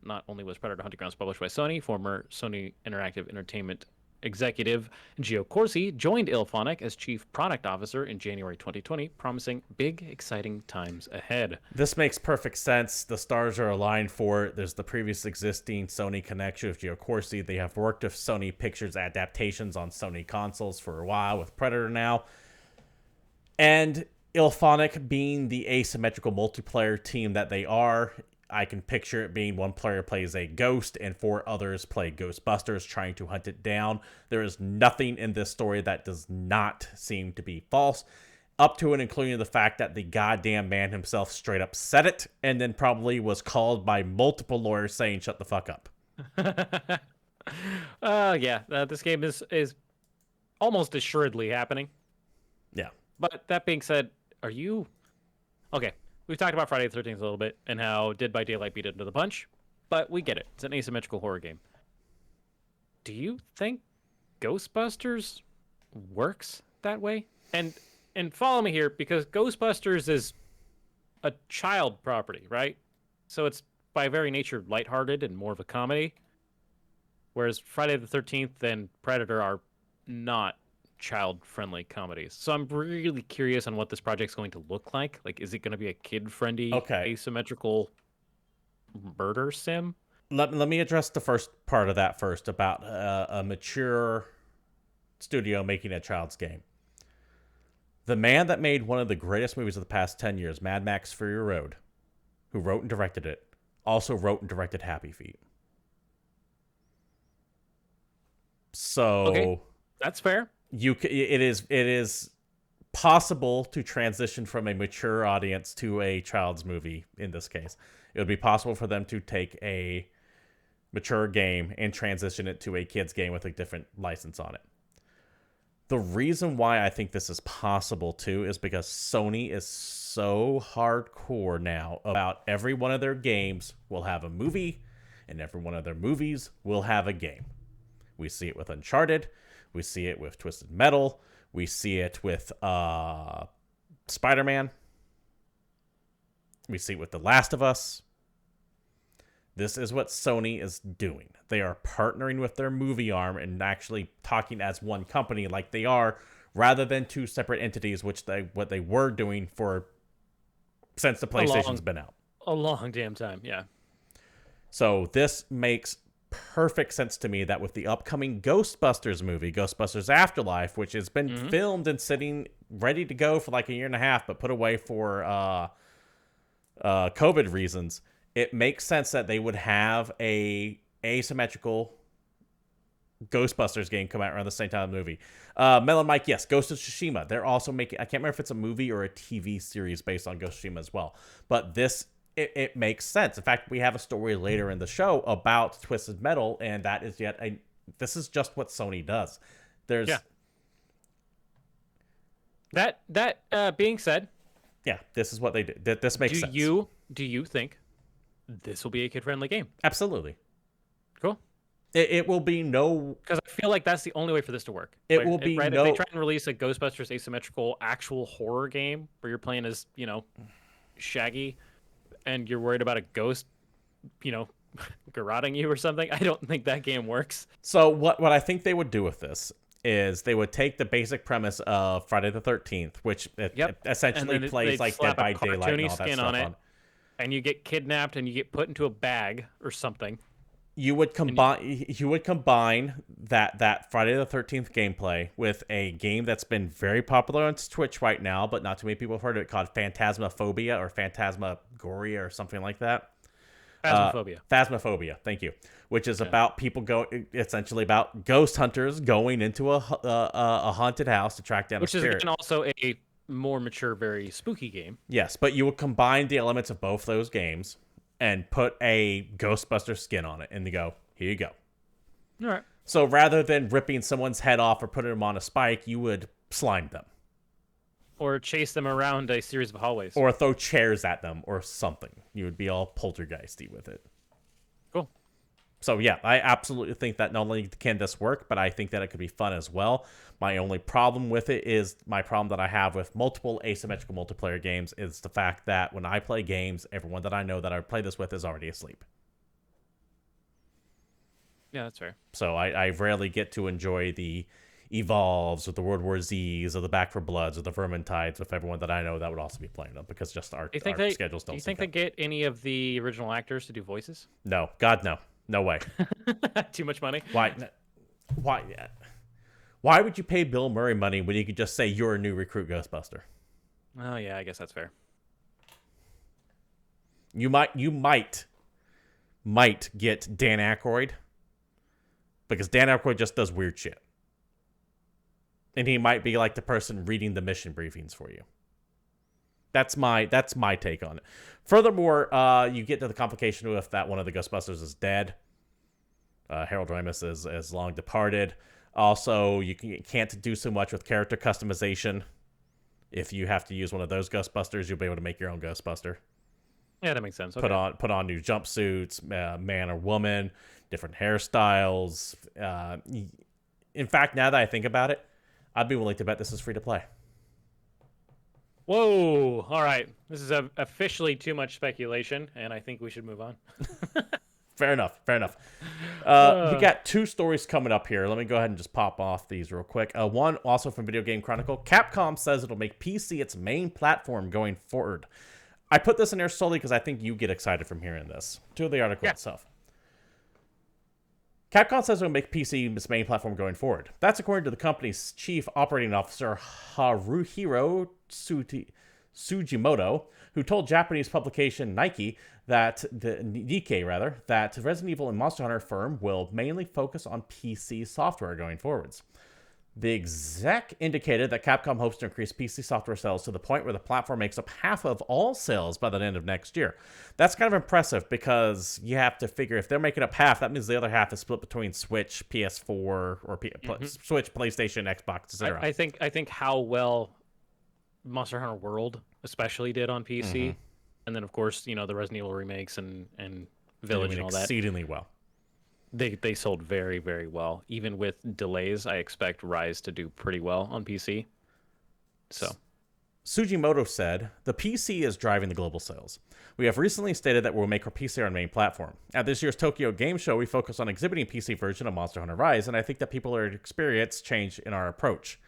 Not only was Predator Hunting Grounds published by Sony, former Sony Interactive Entertainment executive Gio Corsi joined IllFonic as chief product officer in January 2020, promising big, exciting times ahead. This makes perfect sense. The stars are aligned for it. There's the previous existing Sony connection with Gio Corsi. They have worked with Sony Pictures adaptations on Sony consoles for a while with Predator now. And IllFonic being the asymmetrical multiplayer team that they are, I can picture it being one player plays a ghost and four others play Ghostbusters trying to hunt it down. There is nothing in this story that does not seem to be false, up to and including the fact that the goddamn man himself straight up said it and then probably was called by multiple lawyers saying shut the fuck up. This game is almost assuredly happening. Yeah. But that being said, are you... Okay. We've talked about Friday the 13th a little bit and how Dead by Daylight beat it to the punch, but we get it. It's an asymmetrical horror game. Do you think Ghostbusters works that way? And follow me here, because Ghostbusters is a child property, right? So it's by very nature lighthearted and more of a comedy, whereas Friday the 13th and Predator are not child-friendly comedies. So I'm really curious on what this project's going to look like. Like, is it going to be a kid-friendly, asymmetrical murder sim? Let me address the first part of that first, about a mature studio making a child's game. The man that made one of the greatest movies of the past 10 years, Mad Max Fury Road, who wrote and directed it, also wrote and directed Happy Feet. So... Okay, that's fair. It is possible to transition from a mature audience to a child's movie. In this case, it would be possible for them to take a mature game and transition it to a kid's game with a different license on it. The reason why I think this is possible too is because Sony is so hardcore now about every one of their games will have a movie, and every one of their movies will have a game. We see it with Uncharted. We see it with Twisted Metal. We see it with Spider-Man. We see it with The Last of Us. This is what Sony is doing. They are partnering with their movie arm and actually talking as one company like they are, rather than two separate entities, what they were doing since the PlayStation's been out. A long damn time, yeah. So this makes perfect sense to me that with the upcoming Ghostbusters movie, Ghostbusters Afterlife, which has been filmed and sitting ready to go for like a year and a half, but put away for COVID reasons, it makes sense that they would have a asymmetrical Ghostbusters game come out around the same time as the movie. Melon Mike, yes, Ghost of Tsushima. They're also making, I can't remember if it's a movie or a TV series based on Ghost of Tsushima as well. But this, it makes sense. In fact, we have a story later in the show about Twisted Metal, and that is this is just what Sony does. There's... Yeah. That being said... Yeah, this is what they do. This makes sense. Do you think this will be a kid-friendly game? Absolutely. Cool. It will be no... Because I feel like that's the only way for this to work. It will be right? no... If they try and release a Ghostbusters asymmetrical actual horror game where you're playing as, Shaggy, and you're worried about a ghost, garroting you or something, I don't think that game works. So what I think they would do with this is they would take the basic premise of Friday the 13th, which essentially plays like Dead by Daylight and all that stuff on it. And you get kidnapped and you get put into a bag or something. You would combine that Friday the 13th gameplay with a game that's been very popular on Twitch right now, but not too many people have heard of it, called Phantasmaphobia or Phantasmagoria or something like that. Phasmophobia, thank you. Which is about essentially about ghost hunters going into a haunted house to track down a spirit. Which is also a more mature, very spooky game. Yes, but you would combine the elements of both those games and put a Ghostbuster skin on it, and they go, here you go. All right. So rather than ripping someone's head off or putting them on a spike, you would slime them. Or chase them around a series of hallways. Or throw chairs at them or something. You would be all poltergeisty with it. Cool. So yeah, I absolutely think that not only can this work, but I think that it could be fun as well. My only problem with it is my problem that I have with multiple asymmetrical multiplayer games is the fact that when I play games, everyone that I know that I play this with is already asleep. Yeah, that's fair. So I rarely get to enjoy the Evolves or the World War Zs or the Back for Bloods or the Vermintides with everyone that I know that would also be playing them because just our schedules don't. Do you think they get any of the original actors to do voices? No, God, no, no way. Too much money. Why? Why would you pay Bill Murray money when you could just say you're a new recruit Ghostbuster? Oh yeah, I guess that's fair. You might get Dan Aykroyd because Dan Aykroyd just does weird shit. And he might be like the person reading the mission briefings for you. That's my take on it. Furthermore, you get to the complication with that one of the Ghostbusters is dead. Harold Ramis is long departed. Also, you can't do so much with character customization. If you have to use one of those Ghostbusters, you'll be able to make your own Ghostbuster. Yeah, that makes sense. Okay. Put on new jumpsuits, man or woman, different hairstyles. In fact, now that I think about it, I'd be willing to bet this is free to play. Whoa! All right, this is officially too much speculation, and I think we should move on. Fair enough. We got two stories coming up here. Let me go ahead and just pop off these real quick. One also from Video Game Chronicle. Capcom says it'll make PC its main platform going forward. I put this in there solely because I think you get excited from hearing this. To the article itself. Capcom says it'll make PC its main platform going forward. That's according to the company's chief operating officer, Haruhiro Sugimoto, who told Japanese publication Nikkei that Resident Evil and Monster Hunter firm will mainly focus on PC software going forwards. The exec indicated that Capcom hopes to increase PC software sales to the point where the platform makes up half of all sales by the end of next year. That's kind of impressive because you have to figure if they're making up half, that means the other half is split between Switch, PS4, or Switch, PlayStation, Xbox, etc. I think how well Monster Hunter World especially did on PC, and then of course the Resident Evil remakes and Village and all that exceedingly well. They sold very, very well. Even with delays, I expect Rise to do pretty well on PC. So, Sugimoto said, "The PC is driving the global sales. We have recently stated that we'll make our PC our main platform. At this year's Tokyo Game Show, we focus on exhibiting a PC version of Monster Hunter Rise, and I think that people are experiencing change in our approach."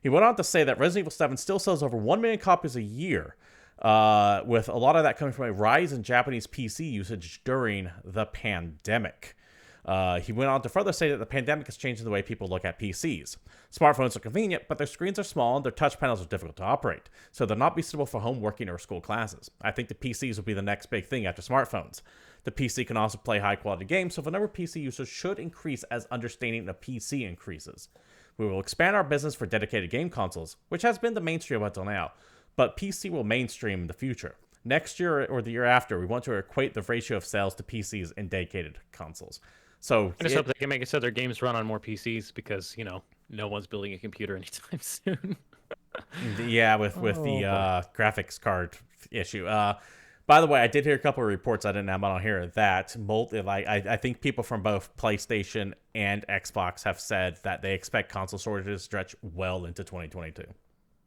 He went on to say that Resident Evil 7 still sells over 1 million copies a year, with a lot of that coming from a rise in Japanese PC usage during the pandemic. He went on to further say that the pandemic is changing the way people look at PCs. Smartphones are convenient, but their screens are small and their touch panels are difficult to operate, so they're not be suitable for home working or school classes. I think the PCs will be the next big thing after smartphones. The PC can also play high-quality games, so the number of PC users should increase as understanding of PC increases. We will expand our business for dedicated game consoles, which has been the mainstream until now, but PC will mainstream in the future. Next year or the year after, we want to equate the ratio of sales to PCs and dedicated consoles. So I just hope they can make it so their games run on more PCs because, no one's building a computer anytime soon. Yeah, with the graphics card issue. By the way, I did hear a couple of reports I didn't have on here that I think people from both PlayStation and Xbox have said that they expect console shortages to stretch well into 2022.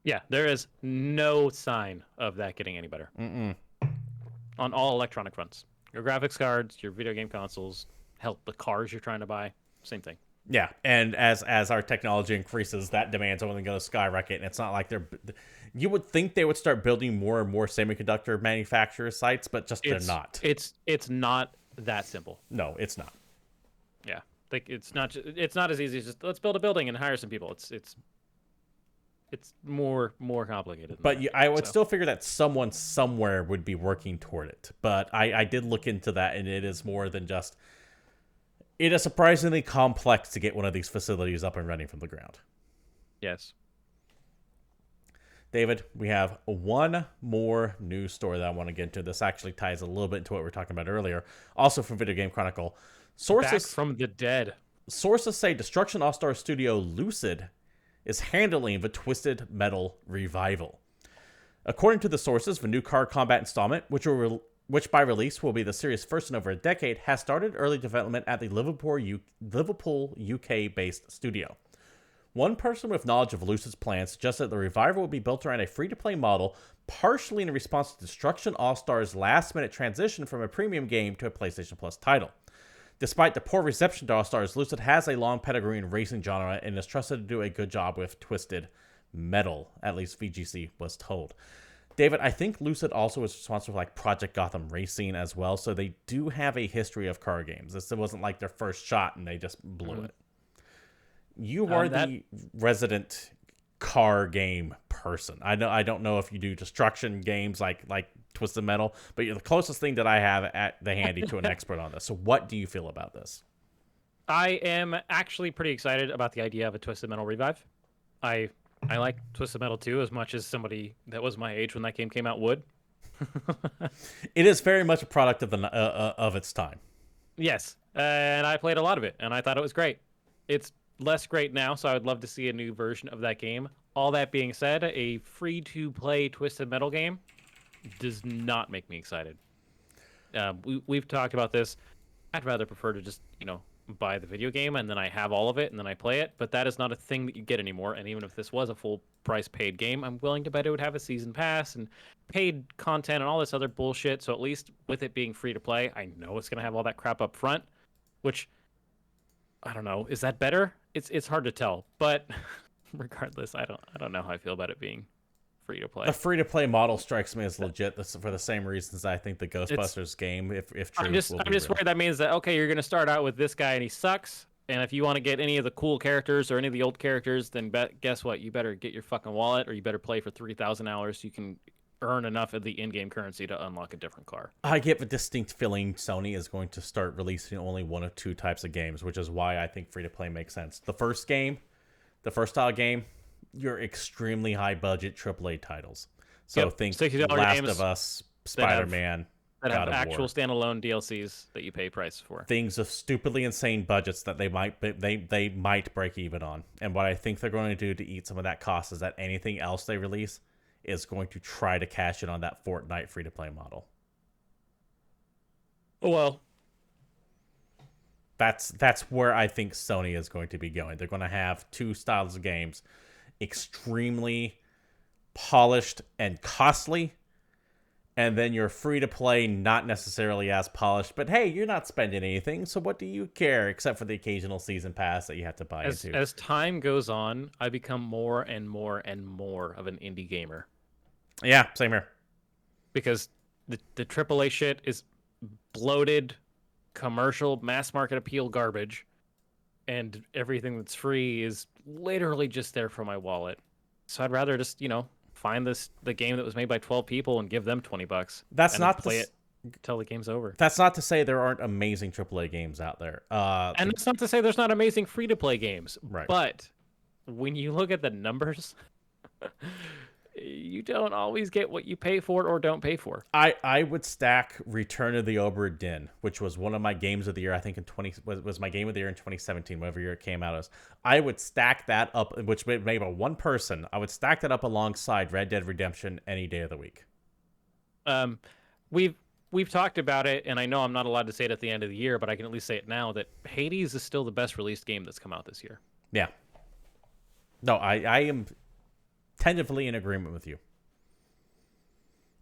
Yeah, there is no sign of that getting any better. On all electronic fronts. Your graphics cards, your video game consoles, hell, the cars you're trying to buy, same thing. Yeah, and as our technology increases, that demand's only going to skyrocket. And it's not like you would think they would start building more and more semiconductor manufacturer sites, but they're not. It's not that simple. No, it's not. Yeah, it's not as easy as just let's build a building and hire some people. It's more complicated. But I would still figure that someone somewhere would be working toward it. But I did look into that, and it is more than just. It is surprisingly complex to get one of these facilities up and running from the ground. Yes. David, we have one more news story that I want to get into. This actually ties a little bit into what we were talking about earlier. Also from Video Game Chronicle. Back from the dead. Sources say Destruction All-Star studio Lucid is handling the Twisted Metal revival. According to the sources, the new card combat installment, which by release will be the series' first in over a decade, has started early development at the Liverpool, UK-based studio. One person with knowledge of Lucid's plans suggests that the revival will be built around a free-to-play model, partially in response to Destruction All-Stars' last-minute transition from a premium game to a PlayStation Plus title. Despite the poor reception to All-Stars, Lucid has a long pedigree in racing genre and is trusted to do a good job with Twisted Metal, at least VGC was told. David, I think Lucid also was responsible for like Project Gotham Racing as well, so they do have a history of car games. This wasn't like their first shot and they just blew it. You are the resident car game person. I don't know if you do destruction games like Twisted Metal, but you're the closest thing that I have at the handy to an expert on this. So what do you feel about this? I am actually pretty excited about the idea of a Twisted Metal revive. I like Twisted Metal 2 as much as somebody that was my age when that game came out would. It is very much a product of its time. Yes, and I played a lot of it, and I thought it was great. It's less great now, so I would love to see a new version of that game. All that being said, a free-to-play Twisted Metal game does not make me excited. We've talked about this. I'd rather prefer to just, buy the video game and then I have all of it and then I play it, but that is not a thing that you get anymore. And even if this was a full price paid game, I'm willing to bet it would have a season pass and paid content and all this other bullshit. So at least with it being free to play, I know it's going to have all that crap up front, which I don't know. Is that better? It's hard to tell, but regardless, I don't know how I feel about it being free to play. The free to play model strikes me as legit for the same reasons I think the Ghostbusters game, if true, I'm just worried that means that okay, you're going to start out with this guy and he sucks, and if you want to get any of the cool characters or any of the old characters, then guess what? You better get your fucking wallet, or you better play for 3,000 hours so you can earn enough of the in-game currency to unlock a different car. I get the distinct feeling Sony is going to start releasing only one of two types of games, which is why I think free to play makes sense. The first style game, your extremely high budget AAA titles. So think Last of Us, Spider-Man, that have God of actual War. standalone DLCs that you pay price for. Things of stupidly insane budgets that they might break even on. And what I think they're going to do to eat some of that cost is that anything else they release is going to try to cash in on that Fortnite free-to-play model. Well, that's where I think Sony is going to be going. They're going to have two styles of games, extremely polished and costly, and then you're free-to-play, not necessarily as polished, but hey, you're not spending anything, so what do you care, except for the occasional season pass that you have to buy into. As time goes on, I become more and more and more of an indie gamer. Yeah, same here. Because the AAA shit is bloated, commercial, mass market appeal garbage, and everything that's free is literally just there for my wallet. So I'd rather just, find the game that was made by 12 people and give them $20. That's not play it until the game's over. That's not to say there aren't amazing AAA games out there. And it's not to say there's not amazing free-to-play games. Right. But when you look at the numbers, you don't always get what you pay for or don't pay for. I would stack Return of the Obra Dinn, which was one of my games of the year. I think was my game of the year in 2017, whatever year it came out as. I would stack that up, which made by one person. I would stack that up alongside Red Dead Redemption any day of the week. We've talked about it, and I know I'm not allowed to say it at the end of the year, but I can at least say it now that Hades is still the best released game that's come out this year. Yeah. No, I am tentatively in agreement with you.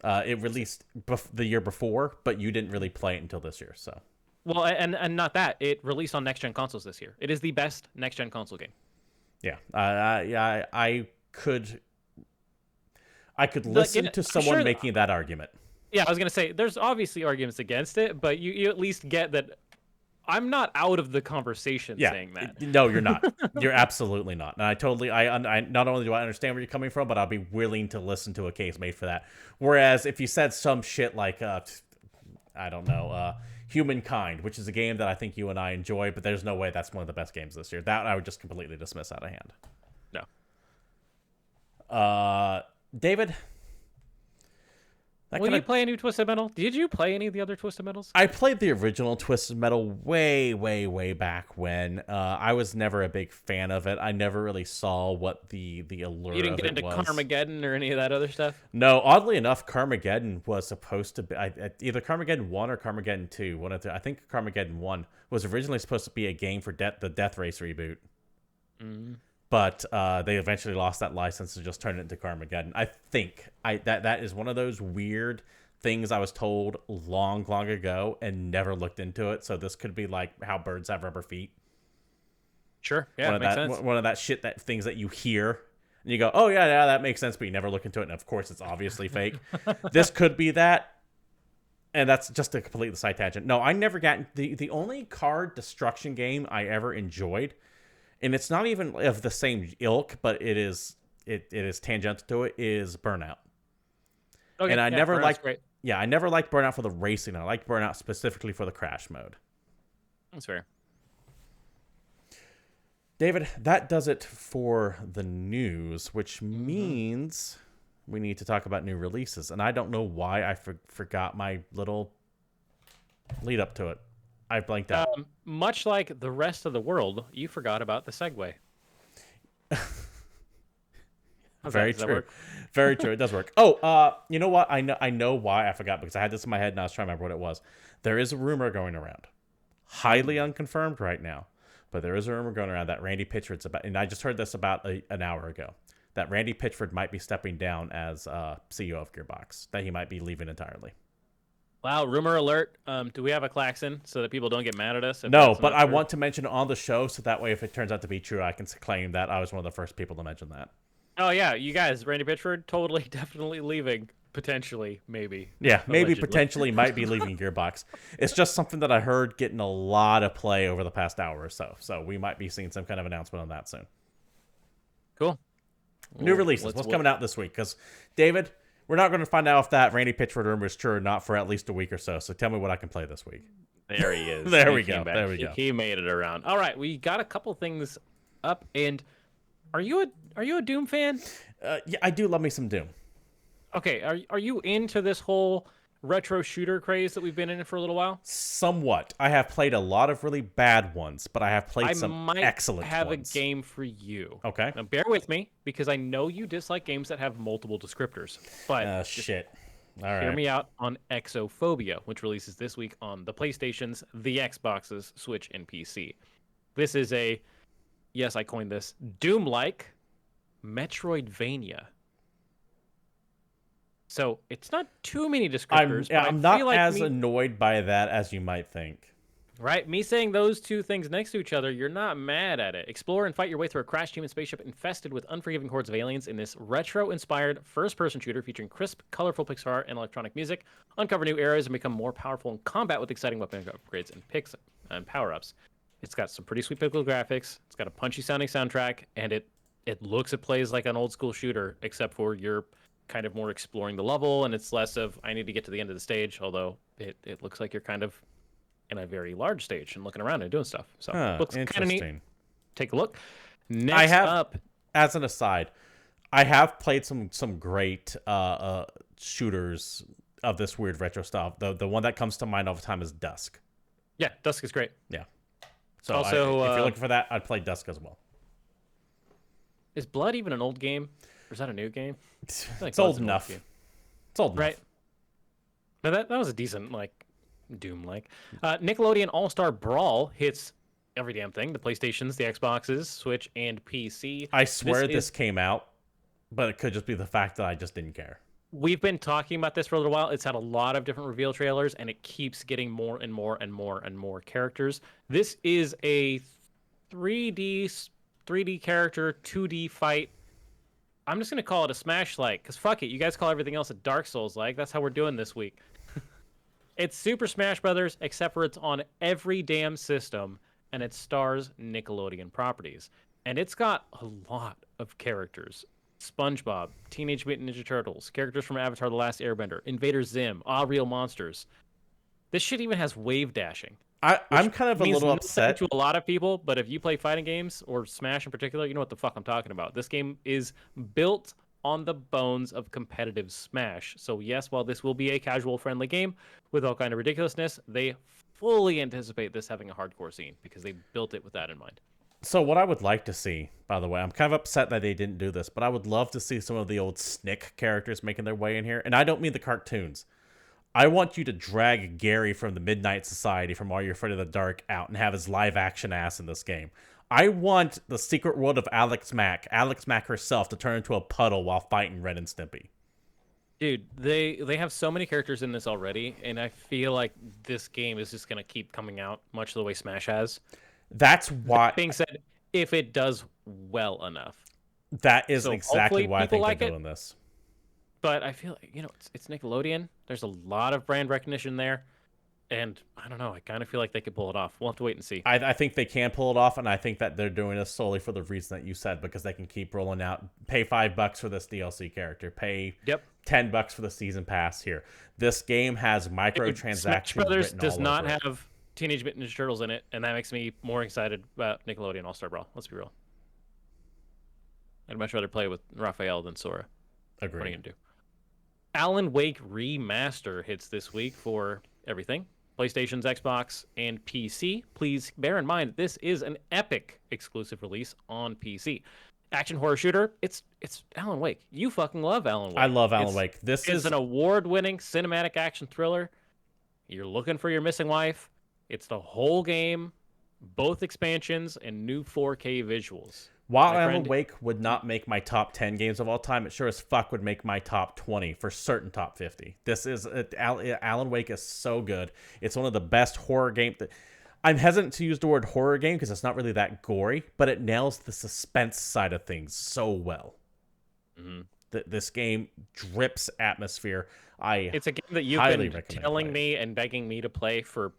It released the year before, but you didn't really play it until this year. So, well, and not that it released on next gen consoles this year. It is the best next gen console game. Yeah, I could listen to someone making that argument. Yeah, I was gonna say there's obviously arguments against it, but you at least get that. I'm not out of the conversation saying that. No, you're not. You're absolutely not. And I not only do I understand where you're coming from, but I'll be willing to listen to a case made for that. Whereas if you said some shit like, I don't know, Humankind, which is a game that I think you and I enjoy, but there's no way that's one of the best games this year. That I would just completely dismiss out of hand. No. David, Will you play a new Twisted Metal? Did you play any of the other Twisted Metals? I played the original Twisted Metal way, way, way back when. I was never a big fan of it. I never really saw what the allure of it was. You didn't get into Carmageddon or any of that other stuff? No, oddly enough, Carmageddon was supposed to be either Carmageddon 1 or Carmageddon 2. I think Carmageddon 1 was originally supposed to be a game for the Death Race reboot. Mm-hmm. But they eventually lost that license and just turned it into Carmageddon. I think that is one of those weird things I was told long, long ago and never looked into it. So this could be like how birds have rubber feet. Sure, yeah, makes sense. One of that shit things that you hear and you go, oh yeah, that makes sense, but you never look into it. And of course, it's obviously fake. This could be that. And that's just a complete side tangent. No, I never got the only card destruction game I ever enjoyed. And it's not even of the same ilk, but it is tangential to it, is Burnout. Okay, and I never liked great. Yeah, I never liked Burnout for the racing. I liked Burnout specifically for the crash mode. That's fair. David, that does it for the news, which means we need to talk about new releases. And I don't know why I forgot my little lead up to it. I blanked out. Much like the rest of the world, you forgot about the segue. Very true. Very true. It does work. Oh, you know what? I know why I forgot, because I had this in my head and I was trying to remember what it was. There is a rumor going around, highly unconfirmed right now, but there is a rumor going around that Randy Pitchford's about, and I just heard this about an hour ago, that Randy Pitchford might be stepping down as CEO of Gearbox, that he might be leaving entirely. Wow, rumor alert. Do we have a klaxon so that people don't get mad at us? No, but I want to mention it on the show so that way if it turns out to be true, I can claim that I was one of the first people to mention that. Oh, yeah, you guys, Randy Pitchford, totally, definitely leaving. Potentially, maybe. Yeah, maybe potentially might be leaving Gearbox. It's just something that I heard getting a lot of play over the past hour or so. So we might be seeing some kind of announcement on that soon. Cool. New releases. What's coming out this week? Because, David, we're not going to find out if that Randy Pitchford rumor is true or not for at least a week or so. So tell me what I can play this week. There he is. There we go. There we go. He made it around. All right, we got a couple things up. And are you a Doom fan? Yeah, I do love me some Doom. Okay, are you into this whole retro shooter craze that we've been in for a little while? Somewhat. I have played a lot of really bad ones, but I have played some excellent ones. I might have a game for you. Okay. Now, bear with me, because I know you dislike games that have multiple descriptors. But shit. All right. Hear me out on Exophobia, which releases this week on the PlayStations, the Xboxes, Switch, and PC. This is yes, I coined this, Doom-like Metroidvania. So it's not too many descriptors. I'm not as annoyed by that as you might think. Right? Me saying those two things next to each other, you're not mad at it. Explore and fight your way through a crashed human spaceship infested with unforgiving hordes of aliens in this retro-inspired first-person shooter featuring crisp, colorful pixel art and electronic music. Uncover new areas and become more powerful in combat with exciting weapon upgrades and power-ups. It's got some pretty sweet pixel graphics. It's got a punchy-sounding soundtrack, and it looks and plays like an old-school shooter, except for you're kind of more exploring the level, and it's less of I need to get to the end of the stage, although it looks like you're kind of in a very large stage and looking around and doing stuff. So looks kind of neat. Take a look. Next up, as an aside, I have played some great shooters of this weird retro stuff. The one that comes to mind all the time is Dusk. Yeah, Dusk is great. Yeah. So also, if you're looking for that, I'd play Dusk as well. Is Blood even an old game? Or is that a new game? It's old enough. It's old enough. Right. But that was a decent, Doom-like. Nickelodeon All-Star Brawl hits every damn thing. The PlayStations, the Xboxes, Switch, and PC. I swear this came out, but it could just be the fact that I just didn't care. We've been talking about this for a little while. It's had a lot of different reveal trailers, and it keeps getting more and more and more and more characters. This is a 3D character, 2D fight. I'm just going to call it a Smash-like, because fuck it. You guys call everything else a Dark Souls-like. That's how we're doing this week. It's Super Smash Brothers, except for it's on every damn system, and it stars Nickelodeon properties. And it's got a lot of characters. SpongeBob, Teenage Mutant Ninja Turtles, characters from Avatar: The Last Airbender, Invader Zim, Ah Real Monsters. This shit even has wave dashing. I'm kind of a little upset to a lot of people, but if you play fighting games or Smash in particular, you know what the fuck I'm talking about. This game is built on the bones of competitive Smash. So yes, while this will be a casual-friendly game with all kind of ridiculousness, they fully anticipate this having a hardcore scene because they built it with that in mind. So what I would like to see, by the way, I'm kind of upset that they didn't do this, but I would love to see some of the old Snick characters making their way in here. And I don't mean the cartoons. I want you to drag Gary from the Midnight Society from Are You Afraid of the Dark out and have his live-action ass in this game. I want the secret world of Alex Mack herself, to turn into a puddle while fighting Ren and Stimpy. Dude, they have so many characters in this already, and I feel like this game is just going to keep coming out much the way Smash has. That's why. That being said, if it does well enough. That is So exactly why I think like they're doing this. But I feel like, it's Nickelodeon. There's a lot of brand recognition there. And I don't know. I kind of feel like they could pull it off. We'll have to wait and see. I think they can pull it off, and I think that they're doing this solely for the reason that you said, because they can keep rolling out. Pay $5 for this DLC character. Pay $10 for the season pass here. This game has microtransactions. Smash Brothers written does all not over it. have Teenage Mutant Ninja Turtles in it, and that makes me more excited about Nickelodeon All-Star Brawl. Let's be real. I'd much rather play with Raphael than Sora. Agreed. What are you going to do? Alan Wake Remaster hits this week for everything. PlayStation's, Xbox, and PC. Please bear in mind, this is an Epic exclusive release on PC. Action horror shooter, it's Alan Wake. You fucking love Alan Wake. I love Alan Wake. This is is an award-winning cinematic action thriller. You're looking for your missing wife. It's the whole game, both expansions, and new 4K visuals. While Alan Wake would not make my top 10 games of all time, it sure as fuck would make my top 20 for certain top 50. Alan Wake is so good. It's one of the best horror games. I'm hesitant to use the word horror game because it's not really that gory, but it nails the suspense side of things so well. Mm-hmm. This game drips atmosphere. It's a game that you've been telling me and begging me to play for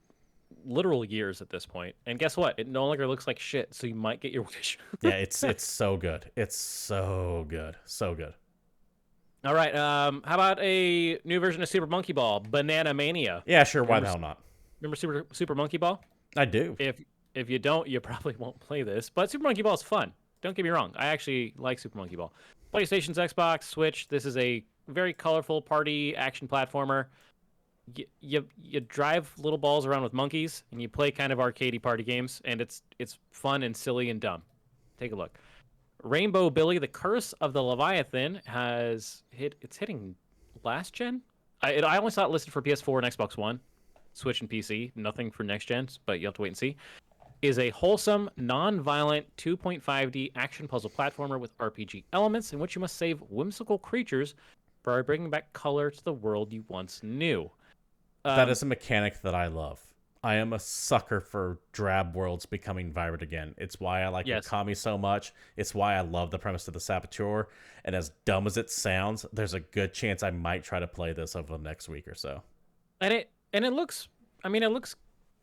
literal years at this point. And guess what? It no longer looks like shit, so you might get your wish. Yeah, it's so good. It's so good. So good. All right. How about a new version of Super Monkey Ball, Banana Mania? Yeah, sure. Why the hell not? Remember Super Monkey Ball? I do. If you don't, you probably won't play this. But Super Monkey Ball is fun. Don't get me wrong. I actually like Super Monkey Ball. PlayStation's, Xbox, Switch. This is a very colorful party action platformer. You drive little balls around with monkeys, and you play kind of arcadey party games, and it's fun and silly and dumb. Take a look. Rainbow Billy: The Curse of the Leviathan it's hitting last gen. I only saw it listed for PS4 and Xbox One, Switch and PC. Nothing for next gens, but you have to wait and see. Is a wholesome, non-violent 2.5D action puzzle platformer with RPG elements in which you must save whimsical creatures by bringing back color to the world you once knew. That is a mechanic that I love. I am a sucker for drab worlds becoming vibrant again. It's why I like Okami so much. It's why I love the premise of the Saboteur. And as dumb as it sounds, there's a good chance I might try to play this over the next week or so. And it looks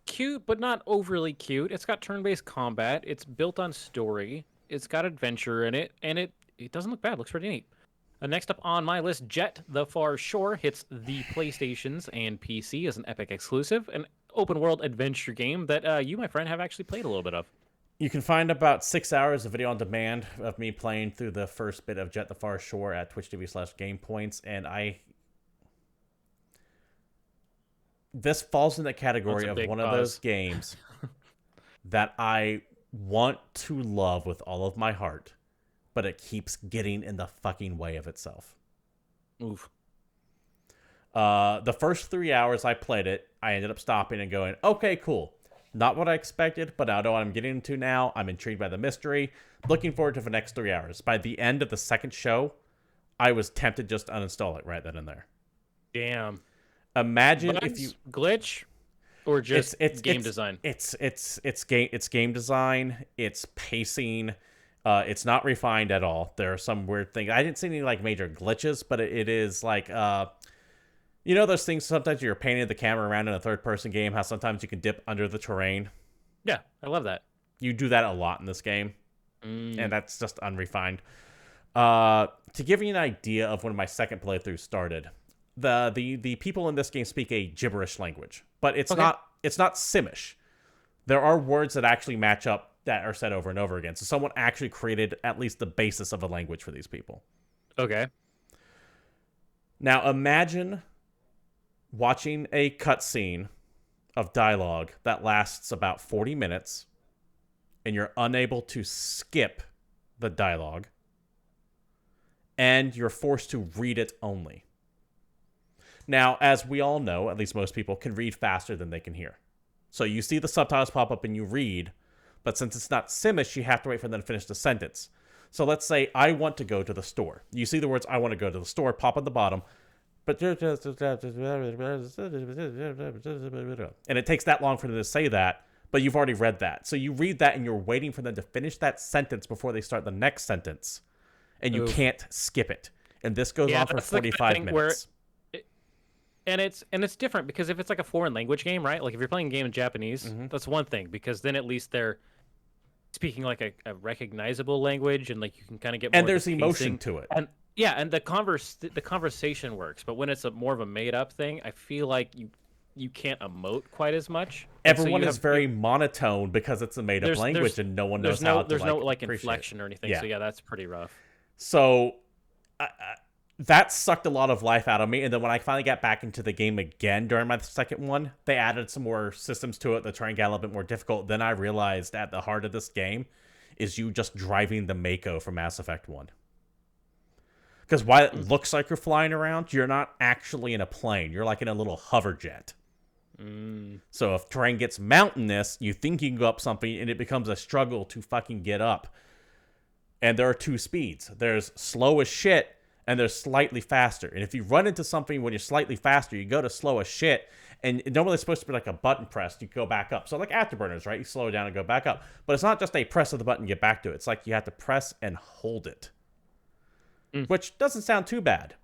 cute, but not overly cute. It's got turn-based combat. It's built on story. It's got adventure in it, and it doesn't look bad. It looks pretty neat. Next up on my list, Jet the Far Shore hits the PlayStations and PC as an Epic exclusive, an open-world adventure game that you, my friend, have actually played a little bit of. You can find about 6 hours of video on demand of me playing through the first bit of Jet the Far Shore at twitch.tv/GamePoints, and this falls in the category of one of those games that I want to love with all of my heart, but it keeps getting in the fucking way of itself. Oof. The first 3 hours I played it, I ended up stopping and going, okay, cool. Not what I expected, but I know what I'm getting into now. I'm intrigued by the mystery. Looking forward to the next 3 hours. By the end of the second show, I was tempted just to uninstall it right then and there. Damn. Imagine Bugs, if you glitch or just game design. It's game design. It's pacing. It's not refined at all. There are some weird things. I didn't see any like major glitches, but it is like those things sometimes you're painting the camera around in a third-person game, how sometimes you can dip under the terrain. Yeah, I love that. You do that a lot in this game, and that's just unrefined. To give you an idea of when my second playthrough started, the people in this game speak a gibberish language, but it's not Simish. There are words that actually match up that are said over and over again. So someone actually created at least the basis of a language for these people. Okay. Now imagine watching a cutscene of dialogue that lasts about 40 minutes and you're unable to skip the dialogue and you're forced to read it only. Now, as we all know, at least most people can read faster than they can hear. So you see the subtitles pop up and you read, but since it's not Simish, you have to wait for them to finish the sentence. So let's say I want to go to the store. You see the words I want to go to the store pop on the bottom, but and it takes that long for them to say that, but you've already read that. So you read that and you're waiting for them to finish that sentence before they start the next sentence, and you can't skip it. And this goes on for 45 minutes. And it's different because if it's like a foreign language game, right? Like if you're playing a game in Japanese, that's one thing because then at least they're speaking like a recognizable language and like you can kind of get more and there's emotion to it. And yeah, and the conversation works. But when it's more of a made up thing, I feel like you can't emote quite as much. Everyone is very monotone because it's a made up language and no one knows how to there's no like inflection or anything. Yeah. So yeah, that's pretty rough. So that sucked a lot of life out of me. And then when I finally got back into the game again during my second one, they added some more systems to it that try and get a little bit more difficult. Then I realized at the heart of this game is you just driving the Mako from Mass Effect 1. Because while it looks like you're flying around, you're not actually in a plane. You're like in a little hover jet. So if terrain gets mountainous, you think you can go up something, and it becomes a struggle to fucking get up. And there are two speeds. There's slow as shit, and there's slightly faster. And if you run into something when you're slightly faster, you go to slow as shit, and normally it's supposed to be like a button press. You go back up. So like Afterburners, right? You slow it down and go back up. But it's not just a press of the button and get back to it. It's like you have to press and hold it. Which doesn't sound too bad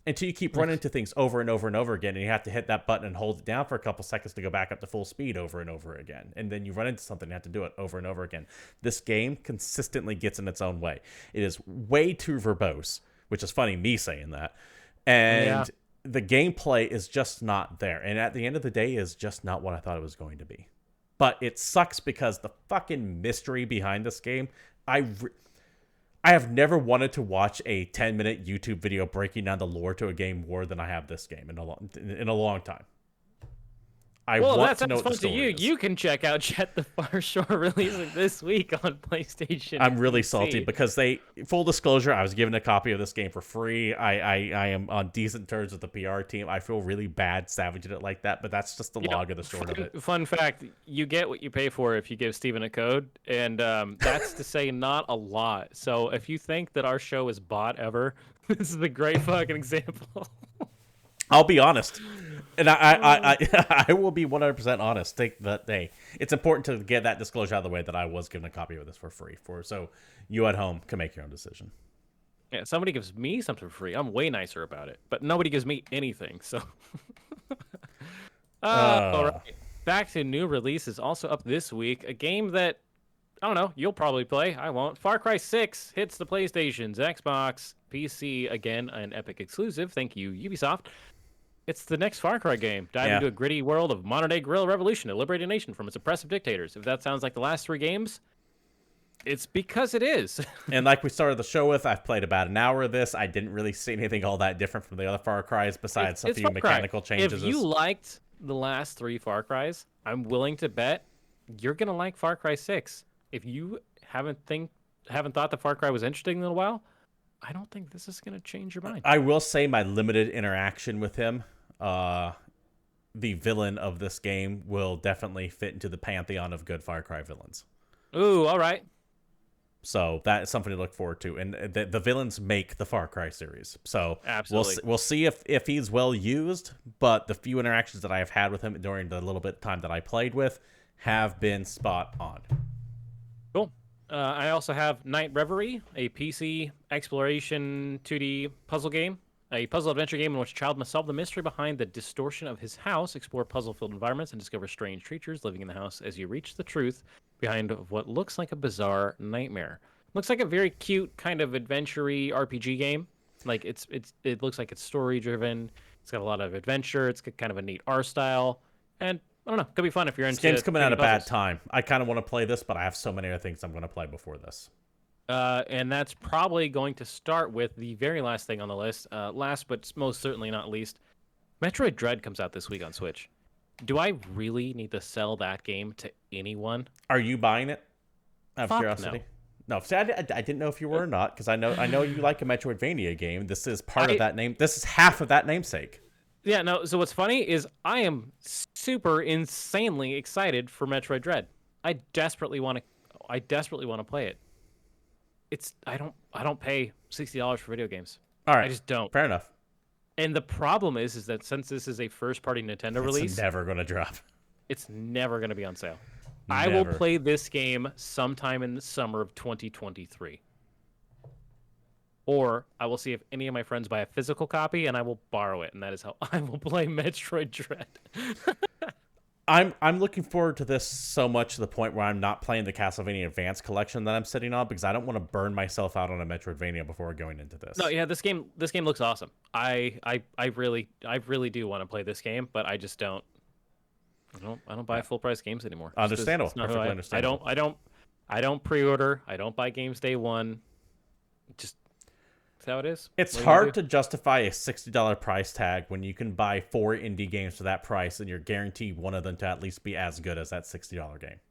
until you keep running into things over and over and over again, and you have to hit that button and hold it down for a couple seconds to go back up to full speed over and over again. And then you run into something and have to do it over and over again. This game consistently gets in its own way. It is way too verbose, which is funny me saying that. And the gameplay is just not there. And at the end of the day is just not what I thought it was going to be. But it sucks because the fucking mystery behind this game, I have never wanted to watch a 10-minute YouTube video breaking down the lore to a game more than I have this game in a long time. That sounds fun to you. You can check out Jet the Far Shore releasing this week on PlayStation. I'm really salty because full disclosure, I was given a copy of this game for free. I am on decent terms with the PR team. I feel really bad savaging it like that, but that's just the log of the short of it. Fun fact, you get what you pay for if you give Steven a code, and that's to say not a lot. So if you think that our show is bought ever, this is a great fucking example. I'll be honest. And I will be 100% honest. It's important to get that disclosure out of the way that I was given a copy of this for free. So you at home can make your own decision. Yeah, somebody gives me something for free. I'm way nicer about it. But nobody gives me anything. So, all right. Back to new releases. Also up this week, a game that I don't know. You'll probably play. I won't. Far Cry 6 hits the PlayStations, Xbox, PC. Again, an Epic exclusive. Thank you, Ubisoft. It's the next Far Cry game. Dive into a gritty world of modern-day guerrilla revolution to liberate a nation from its oppressive dictators. If that sounds like the last three games, it's because it is. And like we started the show with, I've played about an hour of this. I didn't really see anything all that different from the other Far Cries besides a few mechanical changes. If you liked the last three Far Cries, I'm willing to bet you're going to like Far Cry 6. If you haven't thought the Far Cry was interesting in a while, I don't think this is going to change your mind. I will say my limited interaction with him, the villain of this game, will definitely fit into the pantheon of good Far Cry villains. Ooh, all right. So that is something to look forward to. And the villains make the Far Cry series. So absolutely. We'll see if he's well used, but the few interactions that I have had with him during the little bit of time that I played with have been spot on. Cool. I also have Night Reverie, a PC exploration 2D puzzle game. A puzzle adventure game in which a child must solve the mystery behind the distortion of his house, explore puzzle-filled environments, and discover strange creatures living in the house as you reach the truth behind what looks like a bizarre nightmare. Looks like a very cute kind of adventure-y RPG game. Like it looks like it's story-driven. It's got a lot of adventure. It's got kind of a neat art style, and I don't know. Could be fun if you're into. This game's coming at a bad time. I kind of want to play this, but I have so many other things I'm going to play before this. And that's probably going to start with the very last thing on the list. Last but most certainly not least, Metroid Dread comes out this week on Switch. Do I really need to sell that game to anyone? Are you buying it? Out of Fuck curiosity. No. See, I didn't know if you were or not, because I know you like a Metroidvania game. This is part of that name. This is half of that namesake. Yeah, no. So what's funny is I am super insanely excited for Metroid Dread. I desperately want to play it. I don't pay $60 for video games. All right, I just don't. Fair enough. And the problem is that since this is a first-party Nintendo release, It's never gonna drop. it's never going to be on sale. Never. I will play this game sometime in the summer of 2023. Or I will see if any of my friends buy a physical copy, and I will borrow it, and that is how I will play Metroid Dread. I'm looking forward to this so much to the point where I'm not playing the Castlevania Advance collection that I'm sitting on, because I don't want to burn myself out on a Metroidvania before going into this. No, yeah, this game looks awesome. I really do want to play this game, but I just don't. I don't buy full price games anymore. Understandable. Perfectly understandable. I don't pre-order. I don't buy games day one. Just that's how it is. It's hard to justify a $60 price tag when you can buy 4 indie games for that price and you're guaranteed one of them to at least be as good as that $60 game.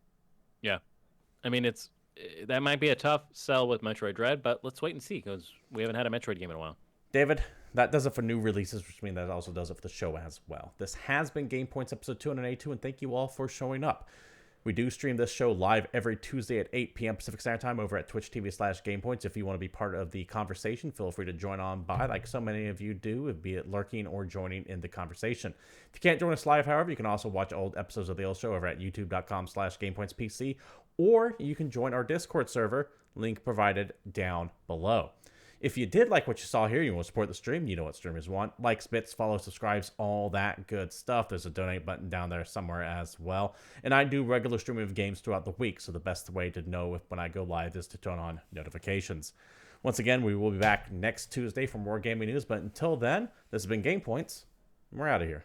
Yeah. I mean, that might be a tough sell with Metroid Dread, but let's wait and see, because we haven't had a Metroid game in a while. David, that does it for new releases, which means that also does it for the show as well. This has been GamePoints episode 282, and thank you all for showing up. We do stream this show live every Tuesday at 8 p.m. Pacific Standard Time over at twitch.tv/GamePoints. If you want to be part of the conversation, feel free to join on by, like so many of you do, be it lurking or joining in the conversation. If you can't join us live, however, you can also watch old episodes of the old show over at youtube.com/GamePointsPC, or you can join our Discord server, link provided down below. If you did like what you saw here, you want to support the stream, you know what streamers want. Likes, bits, follows, subscribes, all that good stuff. There's a donate button down there somewhere as well. And I do regular streaming of games throughout the week, so the best way to know if when I go live is to turn on notifications. Once again, we will be back next Tuesday for more gaming news, but until then, this has been GamePoints, and we're out of here.